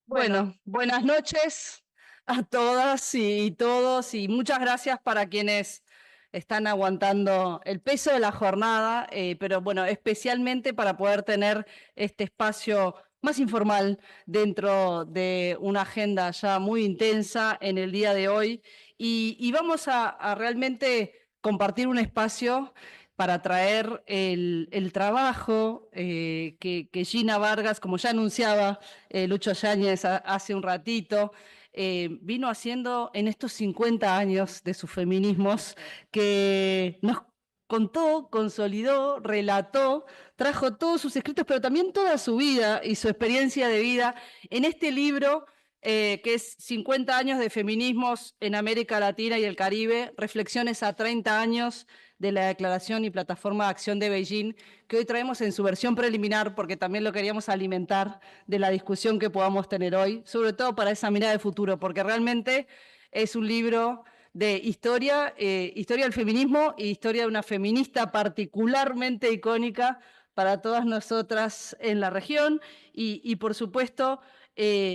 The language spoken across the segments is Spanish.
Bueno, buenas noches a todas y todos y muchas gracias para quienes están aguantando el peso de la jornada, pero bueno, especialmente para poder tener este espacio más informal dentro de una agenda ya muy intensa en el día de hoy y vamos a realmente compartir un espacio para traer el trabajo que Gina Vargas, como ya anunciaba Lucho Yáñez hace un ratito, vino haciendo en estos 50 años de sus feminismos, que nos contó, consolidó, relató, trajo todos sus escritos, pero también toda su vida y su experiencia de vida en este libro que es 50 años de feminismos en América Latina y el Caribe, reflexiones a 30 años de la Declaración y Plataforma de Acción de Beijing, que hoy traemos en su versión preliminar porque también lo queríamos alimentar de la discusión que podamos tener hoy, sobre todo para esa mirada de futuro, porque realmente es un libro de historia, historia del feminismo y historia de una feminista particularmente icónica para todas nosotras en la región y por supuesto,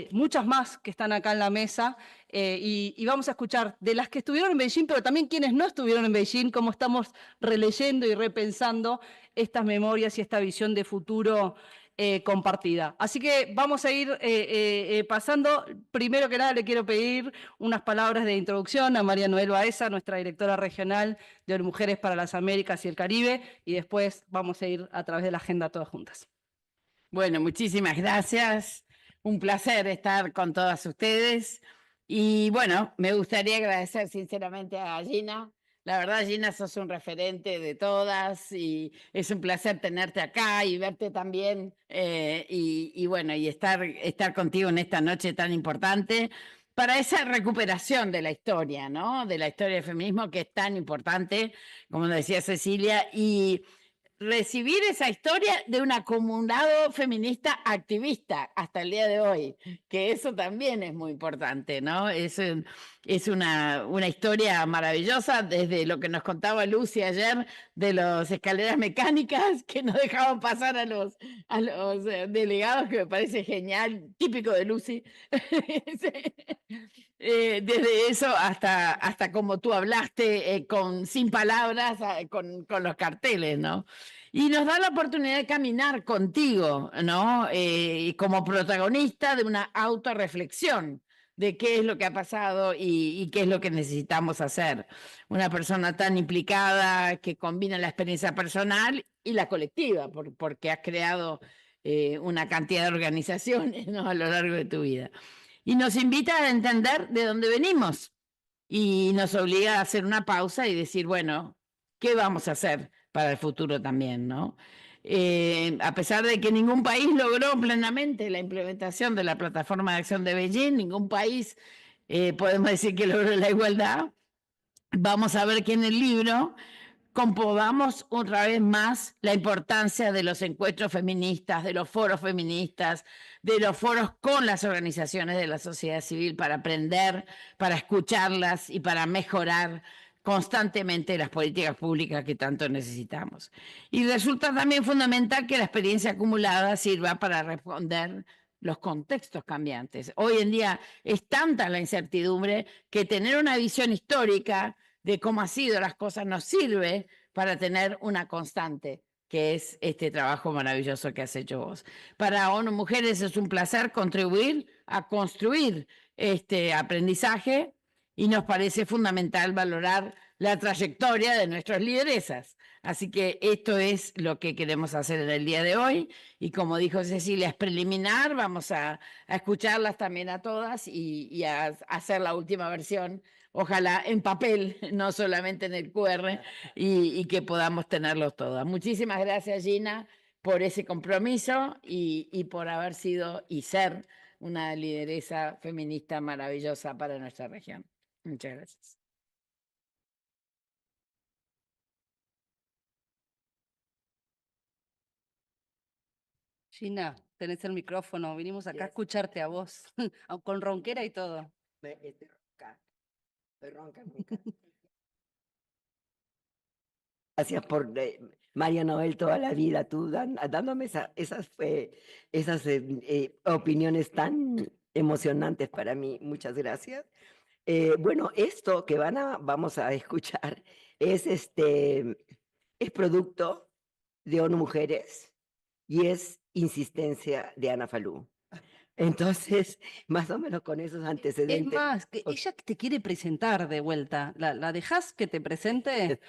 muchas más que están acá en la mesa y vamos a escuchar de las que estuvieron en Beijing, pero también quienes no estuvieron en Beijing, cómo estamos releyendo y repensando estas memorias y esta visión de futuro compartida. Así que vamos a ir pasando. Primero que nada le quiero pedir unas palabras de introducción a María Noel Baeza, nuestra directora regional de Mujeres para las Américas y el Caribe, y después vamos a ir a través de la agenda todas juntas. Bueno, muchísimas gracias. Un placer estar con todas ustedes. Y bueno, me gustaría agradecer sinceramente a Gina. La verdad, Gina, sos un referente de todas y es un placer tenerte acá y verte también y bueno, y estar contigo en esta noche tan importante para esa recuperación de la historia, ¿no? De la historia del feminismo que es tan importante, como decía Cecilia, y recibir esa historia de un acumulado feminista activista hasta el día de hoy, que eso también es muy importante, ¿no? Es una historia maravillosa, desde lo que nos contaba Lucy ayer de las escaleras mecánicas que no dejaban pasar a los delegados, que me parece genial, típico de Lucy. Desde eso hasta como tú hablaste, sin palabras, con los carteles, ¿no? Y nos da la oportunidad de caminar contigo, ¿no? Como protagonista de una autorreflexión de qué es lo que ha pasado y qué es lo que necesitamos hacer. Una persona tan implicada que combina la experiencia personal y la colectiva, porque has creado una cantidad de organizaciones, ¿no? A lo largo de tu vida. Y nos invita a entender de dónde venimos y nos obliga a hacer una pausa y decir, bueno, ¿qué vamos a hacer para el futuro también, ¿no? A pesar de que ningún país logró plenamente la implementación de la plataforma de acción de Beijing, ningún país podemos decir que logró la igualdad, vamos a ver que en el libro comprobamos otra vez más la importancia de los encuentros feministas, de los foros feministas, de los foros con las organizaciones de la sociedad civil para aprender, para escucharlas y para mejorar constantemente las políticas públicas que tanto necesitamos. Y resulta también fundamental que la experiencia acumulada sirva para responder los contextos cambiantes. Hoy en día es tanta la incertidumbre que tener una visión histórica de cómo han sido las cosas nos sirve para tener una constante, que es este trabajo maravilloso que has hecho vos. Para ONU Mujeres es un placer contribuir a construir este aprendizaje y nos parece fundamental valorar la trayectoria de nuestras lideresas. Así que esto es lo que queremos hacer en el día de hoy y como dijo Cecilia, es preliminar, vamos a escucharlas también a todas y a hacer la última versión, ojalá en papel, no solamente en el QR, y que podamos tenerlos todas. Muchísimas gracias, Gina, por ese compromiso y por haber sido y ser una lideresa feminista maravillosa para nuestra región. Muchas gracias. Gina, tenés el micrófono, vinimos acá a escucharte a vos, con ronquera y todo. Estoy ronca, ronca. Gracias por María Noel toda la vida, tú dándome esas opiniones tan emocionantes para mí. Muchas gracias. Bueno, esto que vamos a escuchar es, es producto de ONU Mujeres y es insistencia de Ana Falú. Entonces, más o menos con esos Es antecedentes. más, que ella te quiere presentar de vuelta. ¿La dejás que te presente?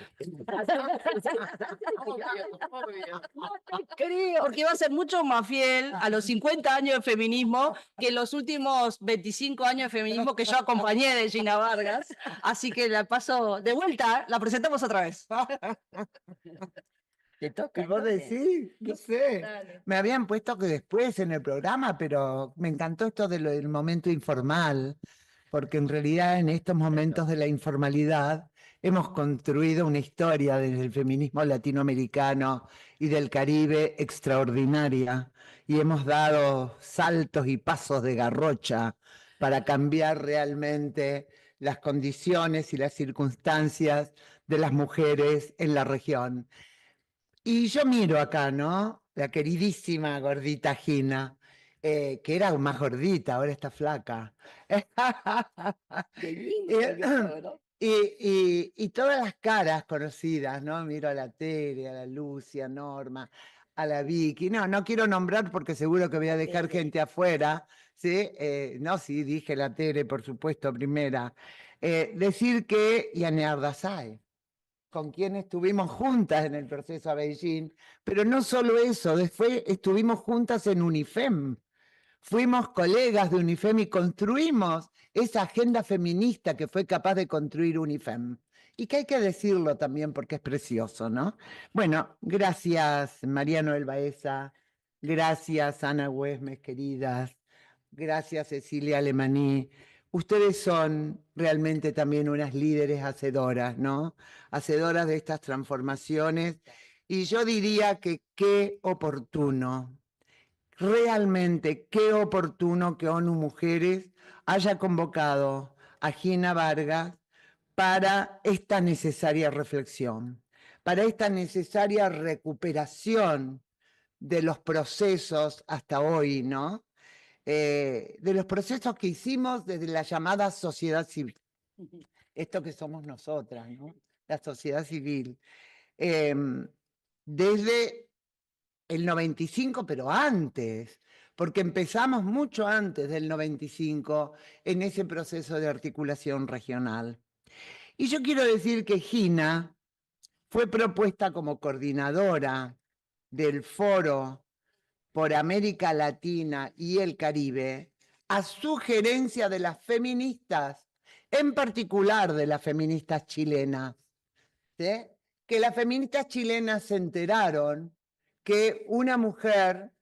Creo. Porque va a ser mucho más fiel a los 50 años de feminismo que los últimos 25 años de feminismo que yo acompañé de Gina Vargas. Así que la paso de vuelta, la presentamos otra vez. Te toca. ¿Y vos entonces. decís? No sé. Dale. Me habían puesto que después en el programa, pero me encantó esto del momento informal, porque en realidad en estos momentos de la informalidad hemos construido una historia desde el feminismo latinoamericano y del Caribe extraordinaria, y hemos dado saltos y pasos de garrocha para cambiar realmente las condiciones y las circunstancias de las mujeres en la región. Y yo miro acá, ¿no? La queridísima gordita Gina, que era más gordita, ahora está flaca. Qué lindo Eh, eso, ¿no? y todas las caras conocidas, ¿no? Miro a la Tere, a la Lucia, a Norma, a la Vicky. No, no quiero nombrar porque seguro que voy a dejar Tere. gente afuera, ¿sí? No, sí, dije la Tere, por supuesto, primera. Decir que Yanearda Sáez, con quien estuvimos juntas en el proceso a Beijing, pero no solo eso, después estuvimos juntas en UNIFEM, fuimos colegas de UNIFEM y construimos esa agenda feminista que fue capaz de construir UNIFEM. Y que hay que decirlo también porque es precioso, ¿no? Bueno, gracias María Noel Baeza, gracias Ana Güemes, queridas, gracias Cecilia Alemaní. Ustedes son realmente también unas líderes hacedoras, ¿no? Hacedoras de estas transformaciones. Y yo diría que qué oportuno, realmente qué oportuno que ONU Mujeres haya convocado a Gina Vargas para esta necesaria reflexión, para esta necesaria recuperación de los procesos hasta hoy, ¿no? De los procesos que hicimos desde la llamada sociedad civil, esto que somos nosotras, ¿no? La sociedad civil. Desde el 95, pero antes, porque empezamos mucho antes del 95 en ese proceso de articulación regional. Y yo quiero decir que Gina fue propuesta como coordinadora del Foro por América Latina y el Caribe a sugerencia de las feministas, en particular de las feministas chilenas, ¿sí? Que las feministas chilenas se enteraron que una mujer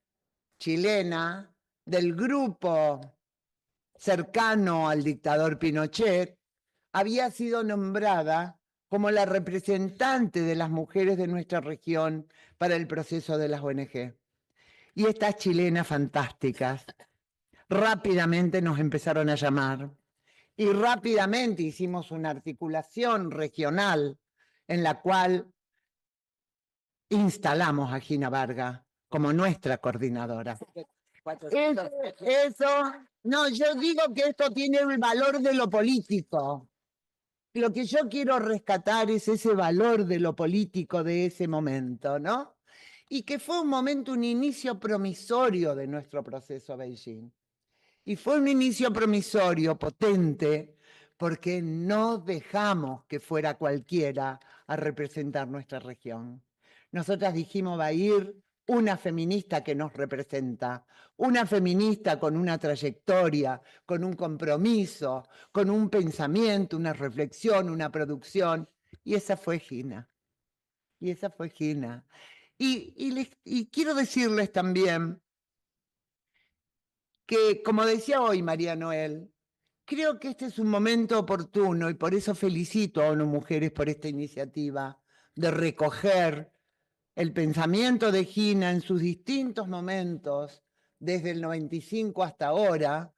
chilena del grupo cercano al dictador Pinochet había sido nombrada como la representante de las mujeres de nuestra región para el proceso de las ONG. Y estas chilenas fantásticas rápidamente nos empezaron a llamar y rápidamente hicimos una articulación regional en la cual instalamos a Gina Vargas como nuestra coordinadora. No, yo digo que esto tiene el valor de lo político. Lo que yo quiero rescatar es ese valor de lo político de ese momento, ¿no? Y que fue un momento, un inicio promisorio de nuestro proceso Beijing. Y fue un inicio promisorio, potente, porque no dejamos que fuera cualquiera a representar nuestra región. Nosotras dijimos, va a ir una feminista que nos representa, una feminista con una trayectoria, con un compromiso, con un pensamiento, una reflexión, una producción, y esa fue Gina. Y esa fue Gina. Y quiero decirles también que, como decía hoy María Noel, creo que este es un momento oportuno y por eso felicito a ONU Mujeres por esta iniciativa de recoger el pensamiento de Gina en sus distintos momentos, desde el 95 hasta ahora,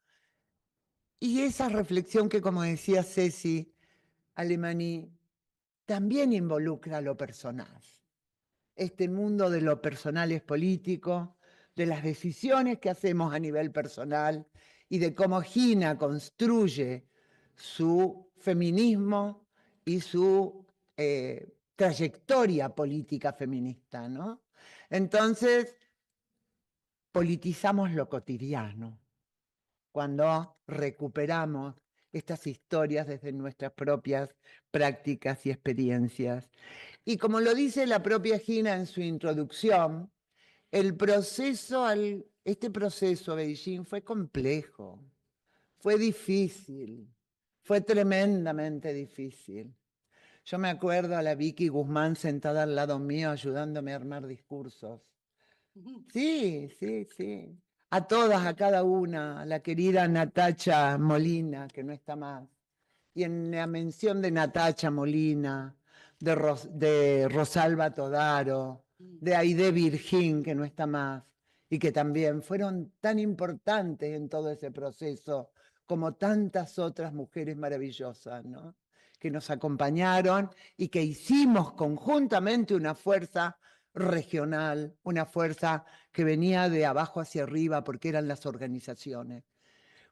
y esa reflexión que, como decía Ceci Alemaní, también involucra lo personal. Este mundo de lo personal es político, de las decisiones que hacemos a nivel personal y de cómo Gina construye su feminismo y su trayectoria política feminista, ¿no? Entonces, politizamos lo cotidiano cuando recuperamos estas historias desde nuestras propias prácticas y experiencias. Y como lo dice la propia Gina en su introducción, este proceso a Beijing fue complejo, fue difícil, fue tremendamente difícil. Yo me acuerdo a la Vicky Guzmán sentada al lado mío ayudándome a armar discursos. Sí, sí, sí. A todas, a cada una, a la querida Natacha Molina, que no está más. Y en la mención de Natacha Molina, de Rosalba Todaro, de Aide Virgín, que no está más, y que también fueron tan importantes en todo ese proceso como tantas otras mujeres maravillosas, ¿no? Que nos acompañaron y que hicimos conjuntamente una fuerza regional, una fuerza que venía de abajo hacia arriba porque eran las organizaciones.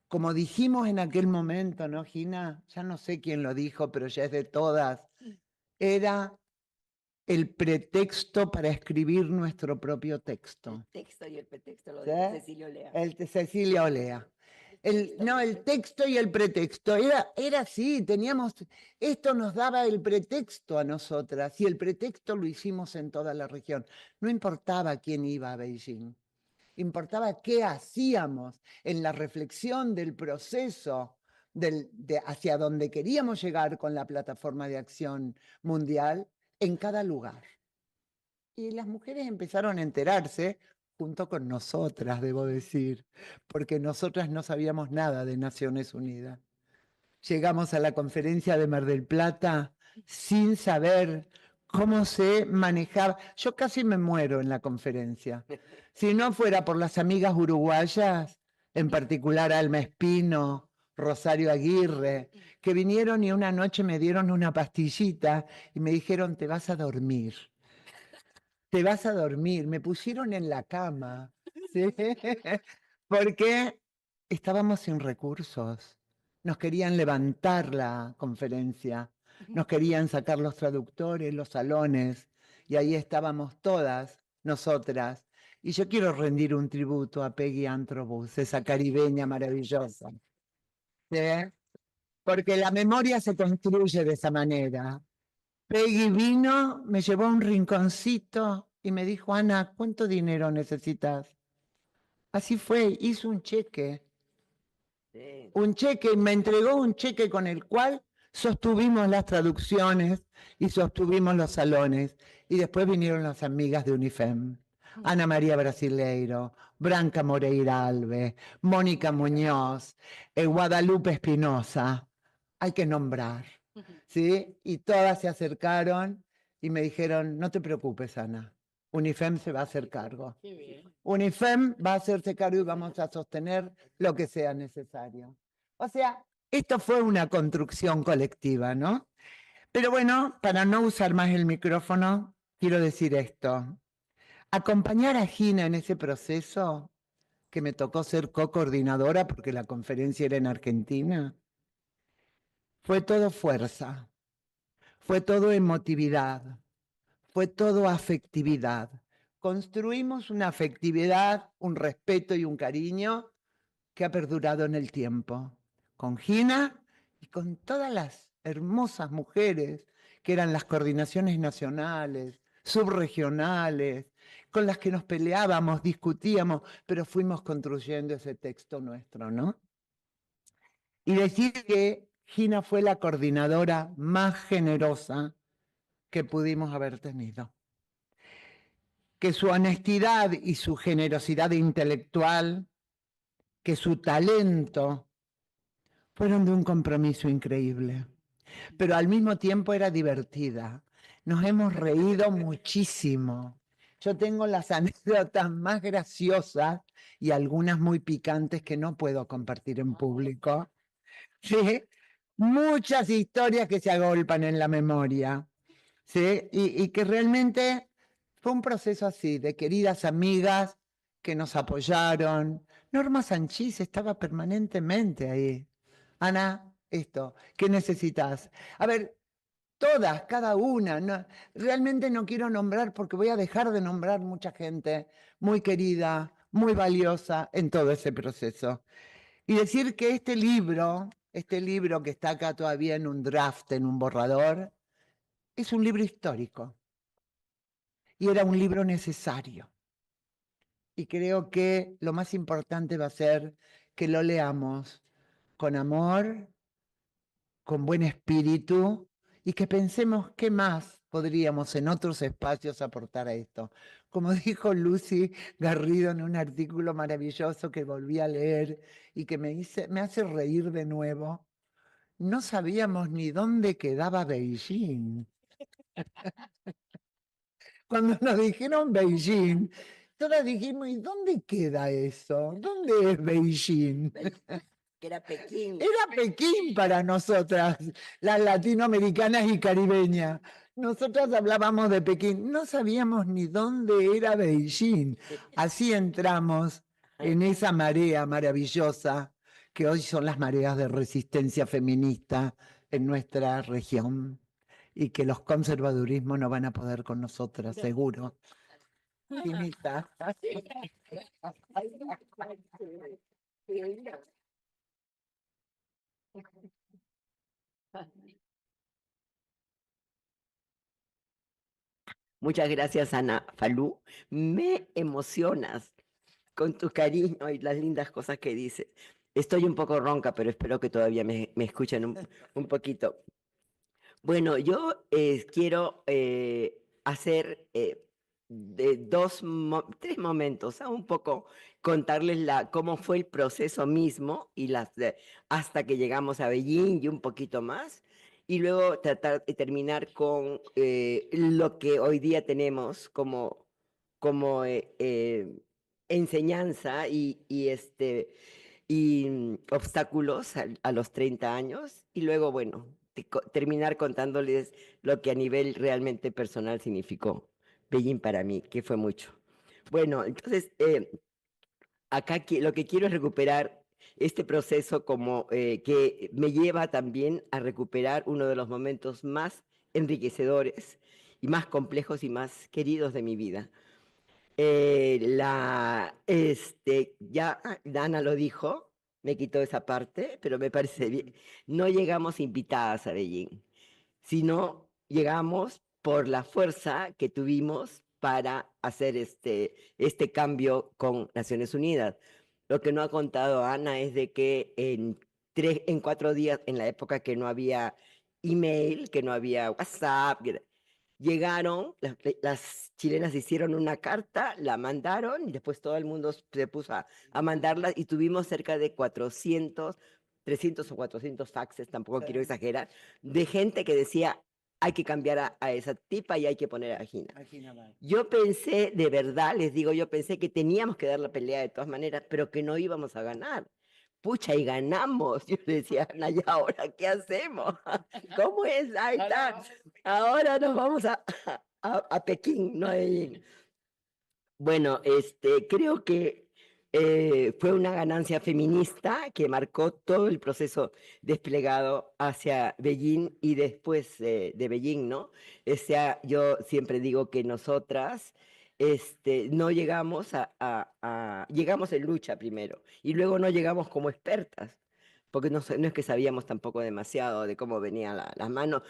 Como dijimos en aquel momento, ¿no, Gina? Ya no sé quién lo dijo, pero ya es de todas. Era el pretexto para escribir nuestro propio texto. El texto y el pretexto, lo ¿Sí? de Cecilia Olea. Cecilia Olea. El texto y el pretexto. Era así, esto nos daba el pretexto a nosotras y el pretexto lo hicimos en toda la región. No importaba quién iba a Beijing, importaba qué hacíamos en la reflexión del proceso hacia donde queríamos llegar con la plataforma de acción mundial en cada lugar. Y las mujeres empezaron a enterarse junto con nosotras, debo decir, porque nosotras no sabíamos nada de Naciones Unidas. Llegamos a la conferencia de Mar del Plata sin saber cómo se manejaba. Yo casi me muero en la conferencia. Si no fuera por las amigas uruguayas, en particular Alma Espino, Rosario Aguirre, que vinieron y una noche me dieron una pastillita y me dijeron, te vas a dormir. Te vas a dormir. Me pusieron en la cama, ¿sí? Porque estábamos sin recursos. Nos querían levantar la conferencia, nos querían sacar los traductores, los salones, y ahí estábamos todas nosotras. Y yo quiero rendir un tributo a Peggy Antrobus, esa caribeña maravillosa. ¿Sí? Porque la memoria se construye de esa manera. Peggy vino, me llevó a un rinconcito y me dijo, Ana, ¿cuánto dinero necesitas? Así fue, hizo un cheque. Sí. Un cheque, me entregó un cheque con el cual sostuvimos las traducciones y sostuvimos los salones. Y después vinieron las amigas de Unifem. Ana María Brasileiro, Branca Moreira Alves, Mónica Muñoz, Guadalupe Espinosa. Hay que nombrar. ¿Sí? Y todas se acercaron y me dijeron, no te preocupes, Ana, Unifem se va a hacer cargo. Unifem va a hacerse cargo y vamos a sostener lo que sea necesario. O sea, esto fue una construcción colectiva, ¿no? Pero bueno, para no usar más el micrófono, quiero decir esto. Acompañar a Gina en ese proceso, que me tocó ser co-coordinadora porque la conferencia era en Argentina, fue todo fuerza. Fue todo emotividad, fue todo afectividad. Construimos una afectividad, un respeto y un cariño que ha perdurado en el tiempo. Con Gina y con todas las hermosas mujeres que eran las coordinaciones nacionales, subregionales, con las que nos peleábamos, discutíamos, pero fuimos construyendo ese texto nuestro, ¿no? Y decir que Gina fue la coordinadora más generosa que pudimos haber tenido. Que su honestidad y su generosidad intelectual, que su talento, fueron de un compromiso increíble. Pero al mismo tiempo era divertida. Nos hemos reído muchísimo. Yo tengo las anécdotas más graciosas y algunas muy picantes que no puedo compartir en público. ¿Sí? Muchas historias que se agolpan en la memoria, ¿sí? Y que realmente fue un proceso así, de queridas amigas que nos apoyaron, Norma Sanchís estaba permanentemente ahí. Ana, esto, ¿qué necesitas? A ver, todas, cada una. Realmente no quiero nombrar porque voy a dejar de nombrar mucha gente muy querida, muy valiosa en todo ese proceso. Y decir que este libro que está acá todavía en un draft, en un borrador, es un libro histórico. Y era un libro necesario. Y creo que lo más importante va a ser que lo leamos con amor, con buen espíritu y que pensemos qué más podríamos en otros espacios aportar a esto. Como dijo Lucy Garrido en un artículo maravilloso que volví a leer y que me hace reír de nuevo, no sabíamos ni dónde quedaba Beijing. Cuando nos dijeron Beijing, todas dijimos, ¿y dónde queda eso? ¿Dónde es Beijing? Que era Pekín. Era Pekín para nosotras, las latinoamericanas y caribeñas. Nosotras hablábamos de Pekín, no sabíamos ni dónde era Beijing. Así entramos en esa marea maravillosa que hoy son las mareas de resistencia feminista en nuestra región y que los conservadurismos no van a poder con nosotras, seguro. Finita. Muchas gracias, Ana Falú. Me emocionas con tu cariño y las lindas cosas que dices. Estoy un poco ronca, pero espero que todavía me escuchen un poquito. Bueno, yo quiero hacer tres momentos, un poco contarles cómo fue el proceso mismo y hasta que llegamos a Beijing y un poquito más, y luego tratar de terminar con lo que hoy día tenemos como enseñanza y obstáculos a los 30 años, y luego, bueno, terminar contándoles lo que a nivel realmente personal significó Beijing para mí, que fue mucho. Bueno, entonces, acá lo que quiero es recuperar este proceso como que me lleva también a recuperar uno de los momentos más enriquecedores y más complejos y más queridos de mi vida. Ya Dana lo dijo, me quitó esa parte, pero me parece bien. No llegamos invitadas a Beijing, sino llegamos por la fuerza que tuvimos para hacer este cambio con Naciones Unidas. Lo que no ha contado Ana es de que en 4 días, en la época que no había email, que no había WhatsApp, llegaron, las chilenas hicieron una carta, la mandaron y después todo el mundo se puso a mandarla y tuvimos cerca de 400, 300 o 400 faxes, tampoco quiero exagerar, de gente que decía, hay que cambiar a esa tipa y hay que poner a Gina. Yo pensé, de verdad, les digo, yo pensé que teníamos que dar la pelea de todas maneras, pero que no íbamos a ganar. Pucha, y ganamos. Yo le decía, Ana, ¿y ahora qué hacemos? ¿Cómo es? Ahí está. Ahora nos vamos a Pekín, no a Beijing. Bueno, creo que fue una ganancia feminista que marcó todo el proceso desplegado hacia Beijing y después de Beijing, ¿no? O sea, yo siempre digo que nosotras no llegamos llegamos en lucha primero y luego no llegamos como expertas, porque no es que sabíamos tampoco demasiado de cómo venían las manos.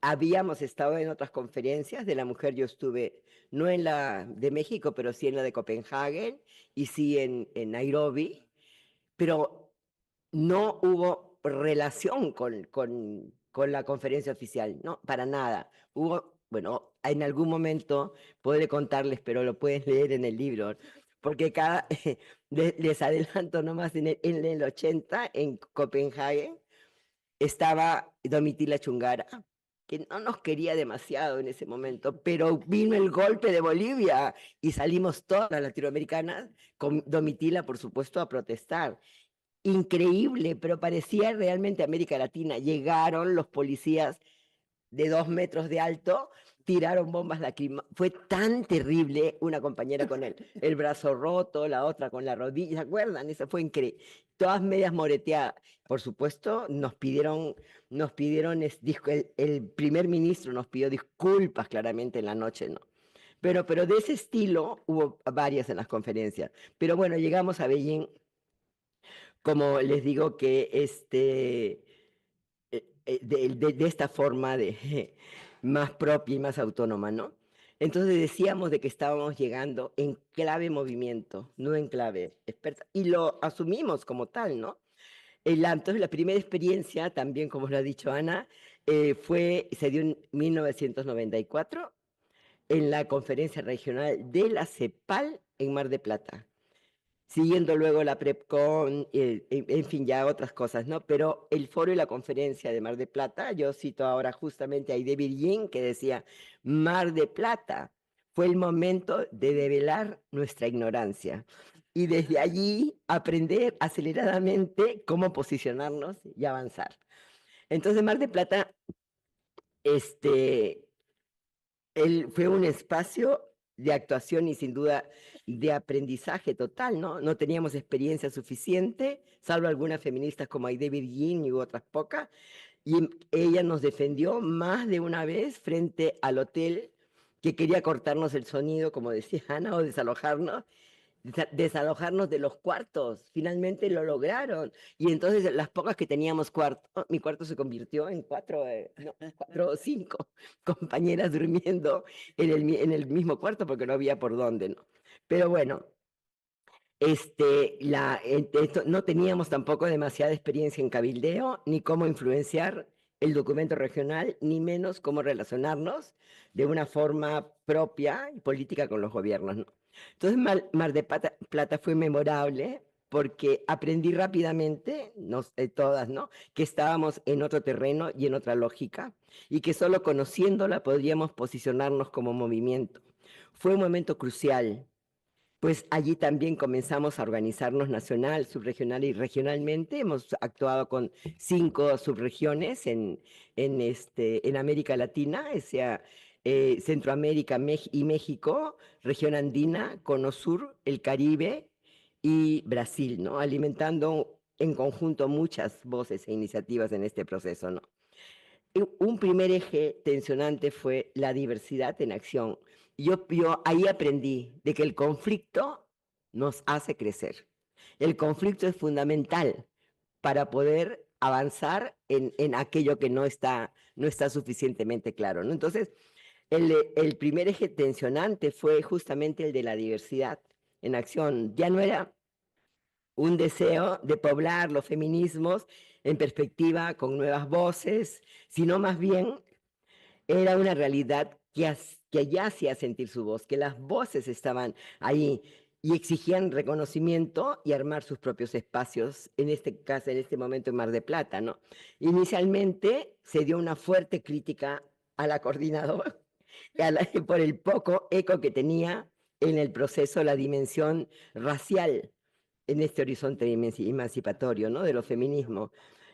Habíamos estado en otras conferencias de la mujer, yo estuve no en la de México, pero sí en la de Copenhague y sí en Nairobi, pero no hubo relación con la conferencia oficial, no, para nada. Hubo, bueno, en algún momento podré contarles, pero lo pueden leer en el libro, porque les adelanto nomás, en el 80, en Copenhague, estaba Domitila Chungara, que no nos quería demasiado en ese momento, pero vino el golpe de Bolivia y salimos todas las latinoamericanas con Domitila, por supuesto, a protestar. Increíble, pero parecía realmente América Latina. Llegaron los policías de 2 metros de alto, tiraron bombas lacrimógenas. Fue tan terrible, una compañera con el brazo roto, la otra con la rodilla, ¿se acuerdan? Eso fue increíble. Todas medias moreteadas. Por supuesto, el primer ministro nos pidió disculpas claramente en la noche, ¿no? Pero de ese estilo hubo varias en las conferencias. Pero bueno, llegamos a Beijing, como les digo, que de esta forma más propia y más autónoma, ¿no? Entonces decíamos de que estábamos llegando en clave movimiento, no en clave experta, y lo asumimos como tal, ¿no? Entonces la primera experiencia, también como lo ha dicho Ana, se dio en 1994 en la conferencia regional de la CEPAL en Mar de Plata, siguiendo luego la PrepCon, en fin, ya otras cosas, ¿no? Pero el foro y la conferencia de Mar de Plata, yo cito ahora justamente a David Yin, que decía, Mar de Plata fue el momento de develar nuestra ignorancia. Y desde allí aprender aceleradamente cómo posicionarnos y avanzar. Entonces, Mar de Plata, fue un espacio de actuación y sin duda de aprendizaje total, ¿no? No teníamos experiencia suficiente, salvo algunas feministas como Aide Virgin y otras pocas, y ella nos defendió más de una vez frente al hotel que quería cortarnos el sonido, como decía Ana, o desalojarnos de los cuartos. Finalmente lo lograron. Y entonces las pocas que teníamos cuarto, mi cuarto se convirtió en 4 o 5 compañeras durmiendo en el mismo cuarto porque no había por dónde, ¿no? Pero bueno, no teníamos tampoco demasiada experiencia en cabildeo, ni cómo influenciar el documento regional, ni menos cómo relacionarnos de una forma propia y política con los gobiernos, ¿no? Entonces, Mar de Plata fue memorable porque aprendí rápidamente, todas, ¿no? Que estábamos en otro terreno y en otra lógica, y que solo conociéndola podríamos posicionarnos como movimiento. Fue un momento crucial, pues allí también comenzamos a organizarnos nacional, subregional y regionalmente. Hemos actuado con 5 subregiones en América Latina, o sea, Centroamérica y México, región andina, Cono Sur, el Caribe y Brasil, ¿no? Alimentando en conjunto muchas voces e iniciativas en este proceso, ¿no? Un primer eje tensionante fue la diversidad en acción. Yo ahí aprendí de que el conflicto nos hace crecer. El conflicto es fundamental para poder avanzar en aquello que no está suficientemente claro, ¿no? Entonces, el primer eje tensionante fue justamente el de la diversidad en acción. Ya no era un deseo de poblar los feminismos en perspectiva con nuevas voces, sino más bien era una realidad que ya hacía sentir su voz, que las voces estaban ahí y exigían reconocimiento y armar sus propios espacios, en este caso, en este momento en Mar de Plata, ¿no? Inicialmente se dio una fuerte crítica a la coordinadora por el poco eco que tenía en el proceso la dimensión racial en este horizonte emancipatorio, ¿no? De los feminismos.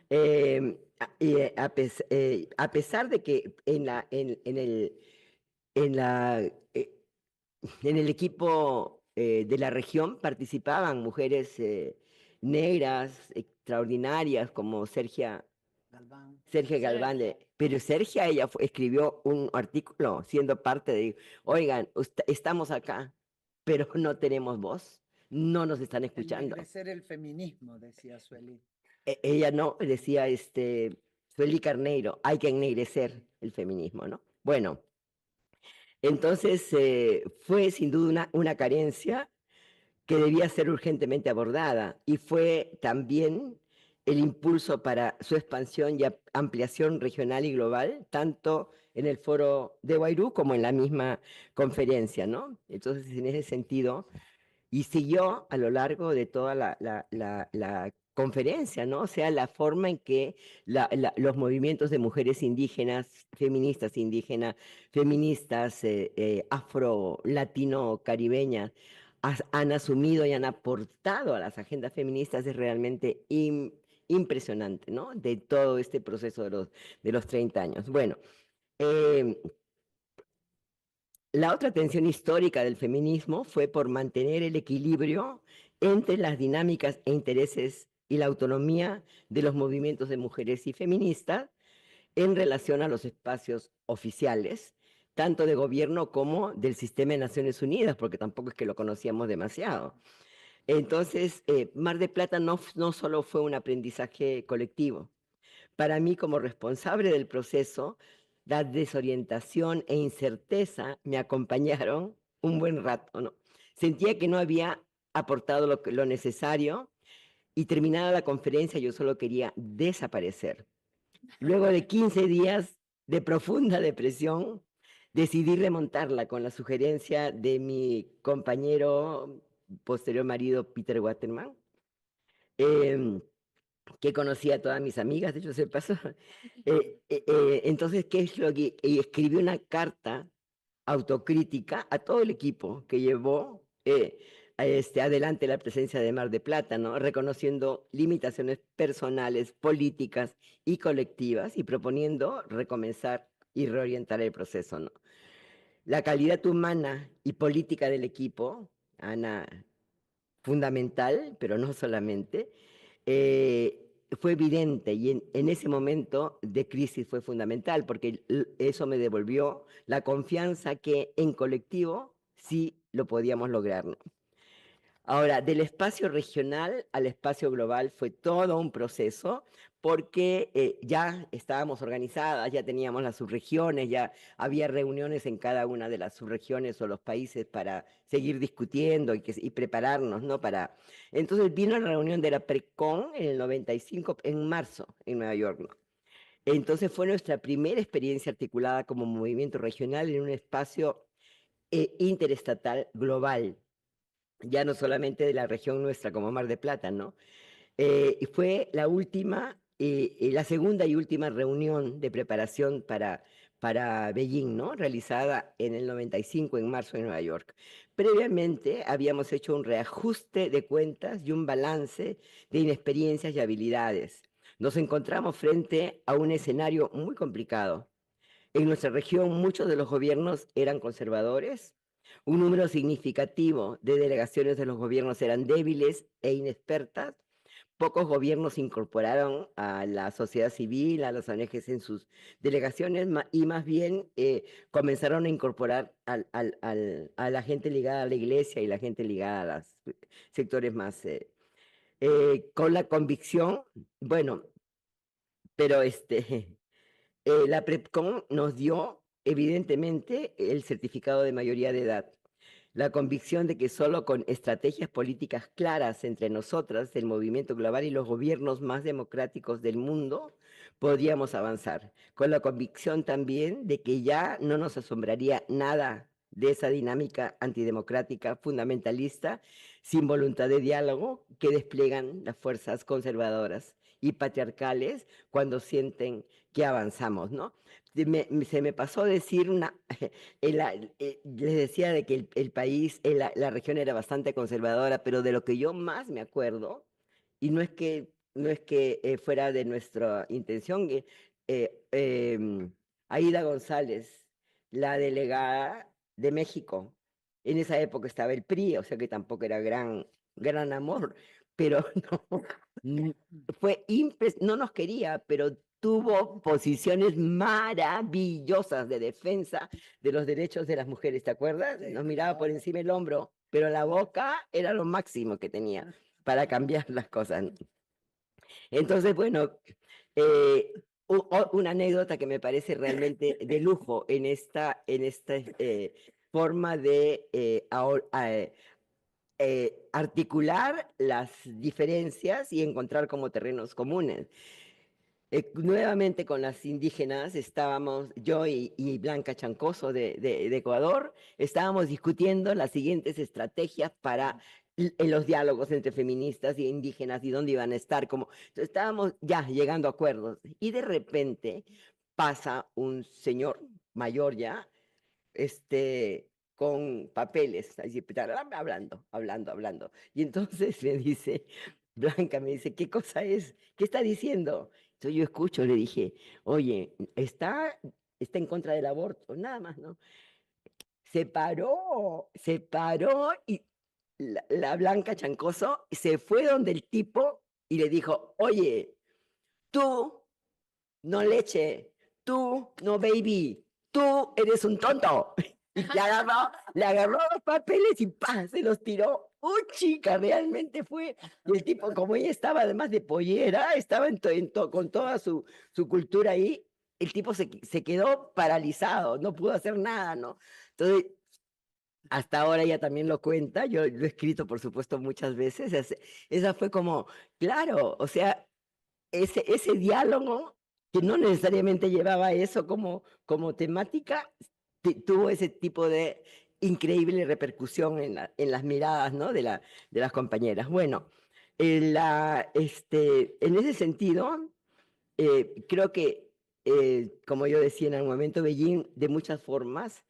A pesar de que en la, eh, en el equipo de la región participaban mujeres negras extraordinarias como Sergia Galván, pero Sergia, ella escribió un artículo siendo parte de, oigan, estamos acá, pero no tenemos voz, no nos están escuchando. Ennegrecer el feminismo, decía Sueli. Ella no, decía Sueli Carneiro, hay que ennegrecer el feminismo, ¿no? Bueno, entonces fue sin duda una carencia que debía ser urgentemente abordada y fue también el impulso para su expansión y ampliación regional y global, tanto en el foro de Guairú como en la misma conferencia, ¿no? Entonces, en ese sentido, y siguió a lo largo de toda la conferencia, ¿no? O sea, la forma en que los movimientos de mujeres indígenas, feministas afro-latino-caribeñas, han asumido y han aportado a las agendas feministas es realmente impresionante, ¿no? De todo este proceso de los 30 años. Bueno, Eh, la otra tensión histórica del feminismo fue por mantener el equilibrio entre las dinámicas e intereses y la autonomía de los movimientos de mujeres y feministas en relación a los espacios oficiales, tanto de gobierno como del sistema de Naciones Unidas, porque tampoco es que lo conocíamos demasiado. Entonces, Mar de Plata no solo fue un aprendizaje colectivo. Para mí, como responsable del proceso, la desorientación e incerteza me acompañaron un buen rato, ¿no? Sentía que no había aportado lo necesario y terminada la conferencia yo solo quería desaparecer. Luego de 15 días de profunda depresión, decidí remontarla con la sugerencia de mi compañero, posterior marido, Peter Waterman, eh, que conocía a todas mis amigas, de hecho se pasó. Entonces, ¿qué es lo que...? Y escribí una carta autocrítica a todo el equipo que llevó adelante la presencia de Mar de Plata, ¿no? Reconociendo limitaciones personales, políticas y colectivas y proponiendo recomenzar y reorientar el proceso, ¿no? La calidad humana y política del equipo, Ana, fundamental, pero no solamente, fue evidente y en ese momento de crisis fue fundamental porque eso me devolvió la confianza que en colectivo sí lo podíamos lograr, ¿no? Ahora, del espacio regional al espacio global fue todo un proceso porque ya estábamos organizadas, ya teníamos las subregiones, ya había reuniones en cada una de las subregiones o los países para seguir discutiendo y prepararnos, ¿no? Entonces vino la reunión de la PRECON en el 95, en marzo, en Nueva York, ¿no? Entonces fue nuestra primera experiencia articulada como movimiento regional en un espacio interestatal global, ya no solamente de la región nuestra como Mar de Plata, ¿no? Y fue la última, la segunda y última reunión de preparación para Beijing, ¿no? Realizada en el 95, en marzo, en Nueva York. Previamente habíamos hecho un reajuste de cuentas y un balance de inexperiencias y habilidades. Nos encontramos frente a un escenario muy complicado. En nuestra región, muchos de los gobiernos eran conservadores. Un número significativo de delegaciones de los gobiernos eran débiles e inexpertas. Pocos gobiernos incorporaron a la sociedad civil, a las ONGs en sus delegaciones y más bien comenzaron a incorporar a la gente ligada a la iglesia y la gente ligada a los sectores más, con la convicción, bueno, pero la PREPCON nos dio evidentemente el certificado de mayoría de edad, la convicción de que solo con estrategias políticas claras entre nosotras, el movimiento global y los gobiernos más democráticos del mundo, podríamos avanzar. Con la convicción también de que ya no nos asombraría nada de esa dinámica antidemocrática fundamentalista sin voluntad de diálogo que despliegan las fuerzas conservadoras y patriarcales cuando sienten que avanzamos, ¿no? Se me pasó decir les decía de que el país, la región era bastante conservadora, pero de lo que yo más me acuerdo, y no es que fuera de nuestra intención, Aida González, la delegada de México, en esa época estaba el PRI, o sea que tampoco era gran amor, pero no, no nos quería, pero tuvo posiciones maravillosas de defensa de los derechos de las mujeres, ¿te acuerdas? Nos miraba por encima del hombro, pero la boca era lo máximo que tenía para cambiar las cosas. Entonces, bueno, una anécdota que me parece realmente de lujo en esta forma de articular las diferencias y encontrar como terrenos comunes. Nuevamente con las indígenas estábamos, yo y Blanca Chancoso de Ecuador, estábamos discutiendo las siguientes estrategias para en los diálogos entre feministas y indígenas y dónde iban a estar. Entonces estábamos ya llegando a acuerdos y de repente pasa un señor mayor ya, con papeles, así, hablando. Y entonces me dice, Blanca me dice, ¿qué cosa es? ¿Qué está diciendo? Entonces yo escucho, le dije, oye, está está en contra del aborto, nada más, ¿no? Se paró y la Blanca Chancoso se fue donde el tipo y le dijo, oye, tú no leche, tú no baby, tú eres un tonto. Y le agarró los papeles y ¡pam! Se los tiró. Chica, realmente fue. Y el tipo, como ella estaba además de pollera, estaba con toda su cultura ahí, el tipo se quedó paralizado, no pudo hacer nada, ¿no? Entonces, hasta ahora ella también lo cuenta, yo lo he escrito, por supuesto, muchas veces. Esa fue como, claro, o sea, ese diálogo que no necesariamente llevaba eso como temática, tuvo ese tipo de increíble repercusión en las miradas, ¿no? de las compañeras. Bueno, en ese sentido, creo que, como yo decía en algún momento, Beijing, de muchas formas,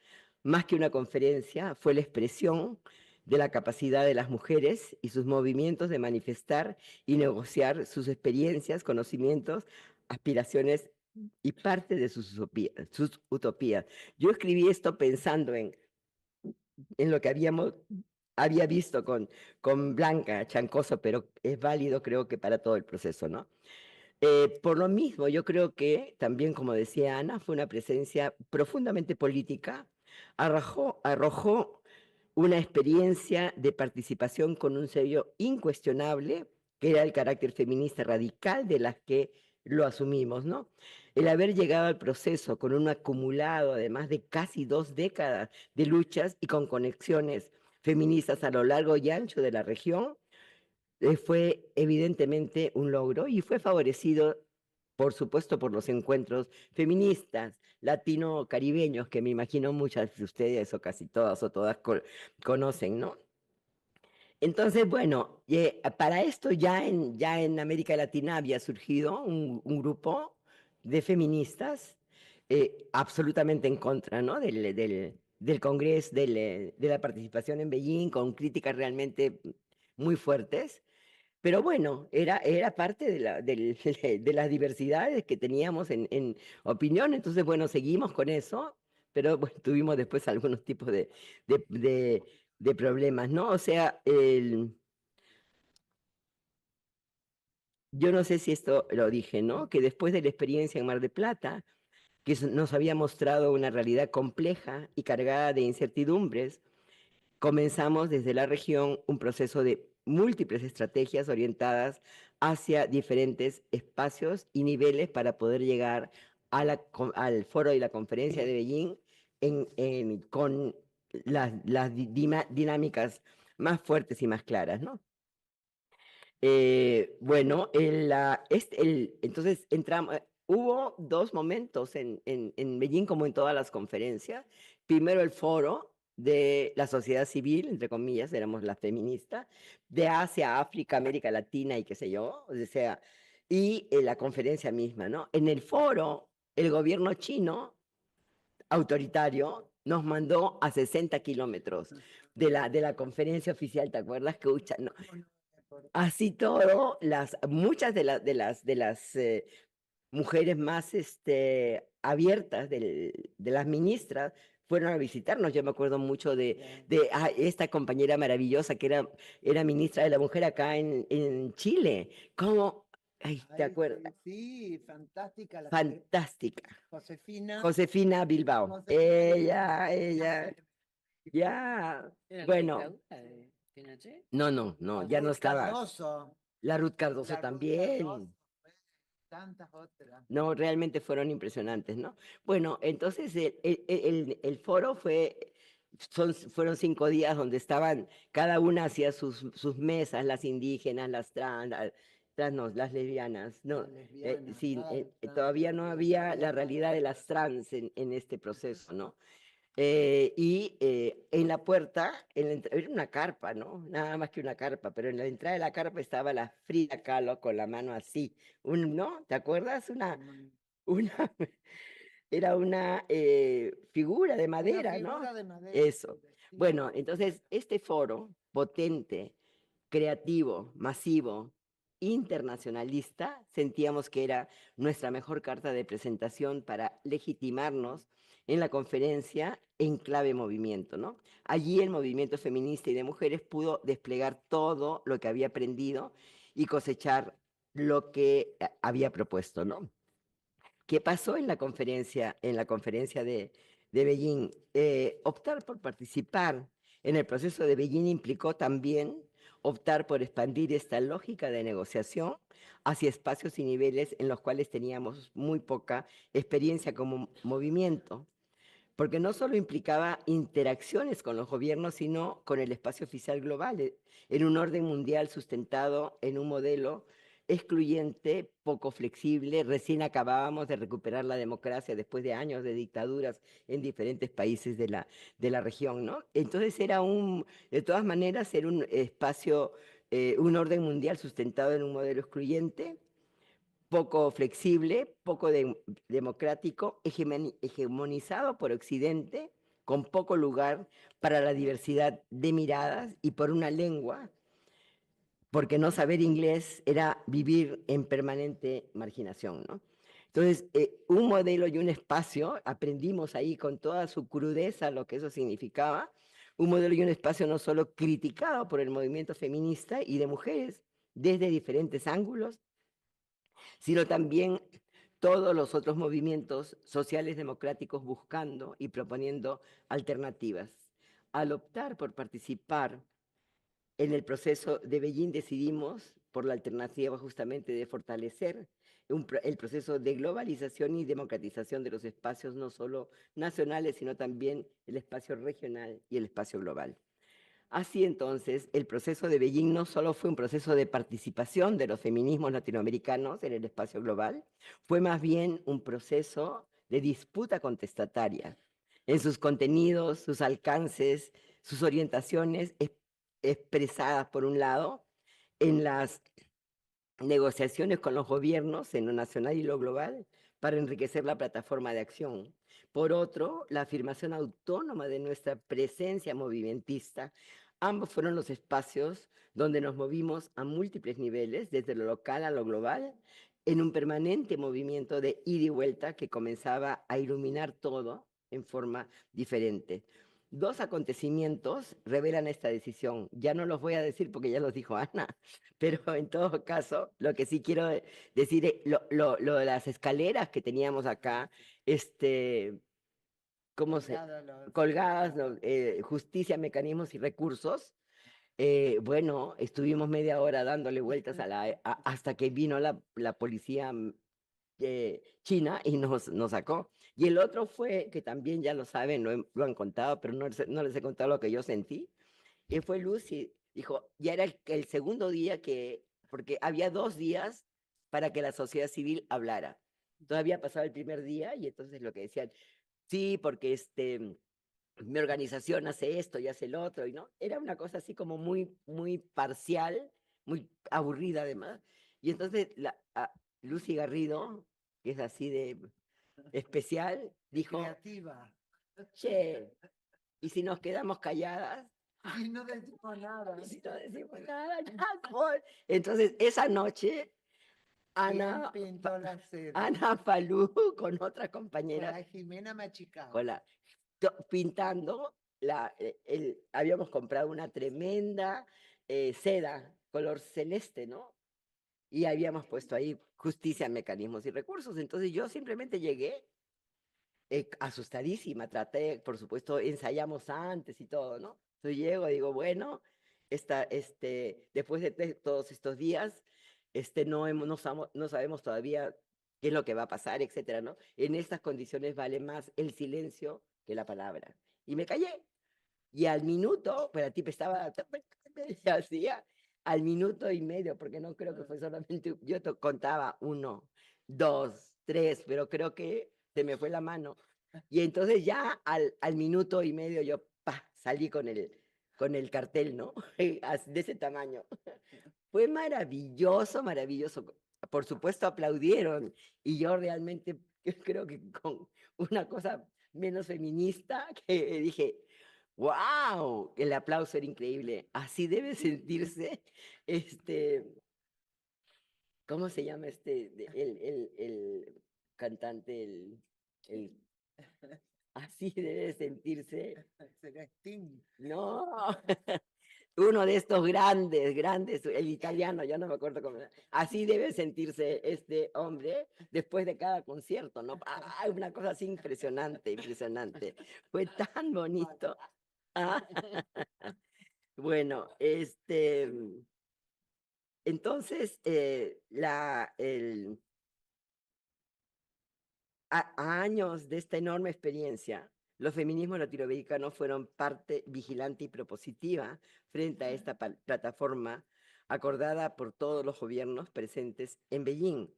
más que una conferencia, fue la expresión de la capacidad de las mujeres y sus movimientos de manifestar y negociar sus experiencias, conocimientos, aspiraciones y parte de sus utopías. Yo escribí esto pensando en lo que había visto con Blanca Chancoso, pero es válido creo que para todo el proceso, ¿no? Por lo mismo, yo creo que también, como decía Ana, fue una presencia profundamente política, arrojó una experiencia de participación con un sello incuestionable, que era el carácter feminista radical de las que lo asumimos, ¿no? El haber llegado al proceso con un acumulado, además de casi 2 décadas de luchas y con conexiones feministas a lo largo y ancho de la región, fue evidentemente un logro y fue favorecido, por supuesto, por los encuentros feministas latino-caribeños, que me imagino muchas de ustedes, o casi todas o todas, conocen, ¿no? Entonces, bueno, para esto ya en América Latina había surgido un grupo de feministas absolutamente en contra, ¿no? Del Congreso, de la participación en Beijing, con críticas realmente muy fuertes. Pero bueno, era parte de las diversidades que teníamos en opinión. Entonces, bueno, seguimos con eso, pero bueno, tuvimos después algunos tipos de, de- de problemas, ¿no? O sea, yo no sé si esto lo dije, ¿no? Que después de la experiencia en Mar de Plata, que nos había mostrado una realidad compleja y cargada de incertidumbres, comenzamos desde la región un proceso de múltiples estrategias orientadas hacia diferentes espacios y niveles para poder llegar al foro y la conferencia de Beijing con las dinámicas más fuertes y más claras, ¿no? Bueno, entonces entramos, hubo 2 momentos en Beijing, como en todas las conferencias. Primero el foro de la sociedad civil, entre comillas, éramos las feministas, de Asia, África, América Latina y qué sé yo, o sea, y la conferencia misma, ¿no? En el foro, el gobierno chino, autoritario, nos mandó a 60 kilómetros de la conferencia oficial, ¿te acuerdas? Que no, así todo, muchas de las mujeres más abiertas de las ministras fueron a visitarnos. Yo me acuerdo mucho de esta compañera maravillosa que era ministra de la mujer acá en Chile. ¿Cómo? Ay, ¿te acuerdas? Sí, fantástica. Fantástica. Josefina. Josefina Bilbao. Josefina Ella, ya. ¿Era la Bueno, dictadura de Pinochet? no, ya no estaba. Cardoso. La Ruth Cardoso La Ruth también. Cardoso, tantas otras. No, realmente fueron impresionantes, ¿no? Bueno, entonces el foro fueron 5 días donde estaban, cada una hacía sus mesas, las indígenas, no, las lesbianas, no, Las lesbianas, sí, trans, todavía no había la realidad de las trans en este proceso, ¿no? En la puerta, era una carpa, ¿no? Nada más que una carpa, pero en la entrada de la carpa estaba la Frida Kahlo con la mano así, ¿no? ¿Te acuerdas? Una, era una figura de madera, ¿no? figura de madera, Eso. sí. Bueno, entonces este foro potente, creativo, masivo, internacionalista, sentíamos que era nuestra mejor carta de presentación para legitimarnos en la conferencia en clave movimiento, ¿no? Allí el movimiento feminista y de mujeres pudo desplegar todo lo que había aprendido y cosechar lo que había propuesto, ¿no? ¿Qué pasó en la conferencia, de Beijing? Optar por participar en el proceso de Beijing implicó también optar por expandir esta lógica de negociación hacia espacios y niveles en los cuales teníamos muy poca experiencia como movimiento, porque no solo implicaba interacciones con los gobiernos, sino con el espacio oficial global, en un orden mundial sustentado en un modelo excluyente, poco flexible. Recién acabábamos de recuperar la democracia después de años de dictaduras en diferentes países de la región, ¿no? Entonces de todas maneras, era un espacio, un orden mundial sustentado en un modelo excluyente, poco flexible, poco democrático, hegemonizado por Occidente, con poco lugar para la diversidad de miradas y por una lengua, porque no saber inglés era vivir en permanente marginación, ¿no? Entonces, un modelo y un espacio, aprendimos ahí con toda su crudeza lo que eso significaba, un modelo y un espacio no solo criticado por el movimiento feminista y de mujeres desde diferentes ángulos, sino también todos los otros movimientos sociales democráticos buscando y proponiendo alternativas. Al optar por participar en el proceso de Beijing, decidimos por la alternativa justamente de fortalecer el proceso de globalización y democratización de los espacios, no solo nacionales, sino también el espacio regional y el espacio global. Así entonces, el proceso de Beijing no solo fue un proceso de participación de los feminismos latinoamericanos en el espacio global, fue más bien un proceso de disputa contestataria en sus contenidos, sus alcances, sus orientaciones expresadas, por un lado, en las negociaciones con los gobiernos en lo nacional y lo global para enriquecer la plataforma de acción. Por otro, la afirmación autónoma de nuestra presencia movimentista. Ambos fueron los espacios donde nos movimos a múltiples niveles, desde lo local a lo global, en un permanente movimiento de ida y vuelta que comenzaba a iluminar todo en forma diferente. Dos acontecimientos revelan esta decisión. Ya no los voy a decir porque ya los dijo Ana, pero en todo caso, lo que sí quiero decir es lo de las escaleras que teníamos acá, ¿cómo se? Colgadas, justicia, mecanismos y recursos. Bueno, estuvimos media hora dándole vueltas hasta que vino la policía China y nos sacó. Y el otro fue, que también ya lo saben, lo han contado, pero no les he contado lo que yo sentí, que fue Lucy. Dijo, ya era el segundo día porque había 2 días para que la sociedad civil hablara. Todavía pasaba el primer día y entonces lo que decían, sí, porque mi organización hace esto y hace el otro, y no, era una cosa así como muy, muy parcial, muy aburrida además. Y entonces Lucy Garrido, que es así de especial, dijo, Creativa. che, ¿y si nos quedamos calladas? Y no decimos nada. Y si no decimos nada, Jacob. Entonces, esa noche, ¿Quién pintó la cera? Ana Falú, con otra Con compañera, la Jimena Machicao. con pintando, habíamos comprado una tremenda seda, color celeste, ¿no? Y habíamos puesto ahí justicia, mecanismos y recursos. Entonces yo simplemente llegué asustadísima, traté, por supuesto, ensayamos antes y todo, ¿no? Entonces llego y digo, bueno, después de todos estos días, no sabemos todavía qué es lo que va a pasar, etcétera, ¿no? En estas condiciones vale más el silencio que la palabra. Y me callé. Y al minuto, pero la tipa estaba hacía al minuto y medio, porque no creo que fue solamente, yo contaba 1, 2, 3, pero creo que se me fue la mano. Y entonces ya al minuto y medio yo salí con el cartel, ¿no? De ese tamaño. Fue maravilloso, maravilloso. Por supuesto aplaudieron y yo realmente creo que con una cosa menos feminista que dije, wow, el aplauso era increíble. Así debe sentirse ¿cómo se llama el cantante, el, así debe sentirse? Será Sting. No, uno de estos grandes, el italiano, ya no me acuerdo cómo era. Así debe sentirse este hombre después de cada concierto, ¿no? Una cosa así impresionante, impresionante. Fue tan bonito. Ah, bueno, entonces, a años de esta enorme experiencia, los feminismos latinoamericanos fueron parte vigilante y propositiva frente a esta plataforma acordada por todos los gobiernos presentes en Beijing,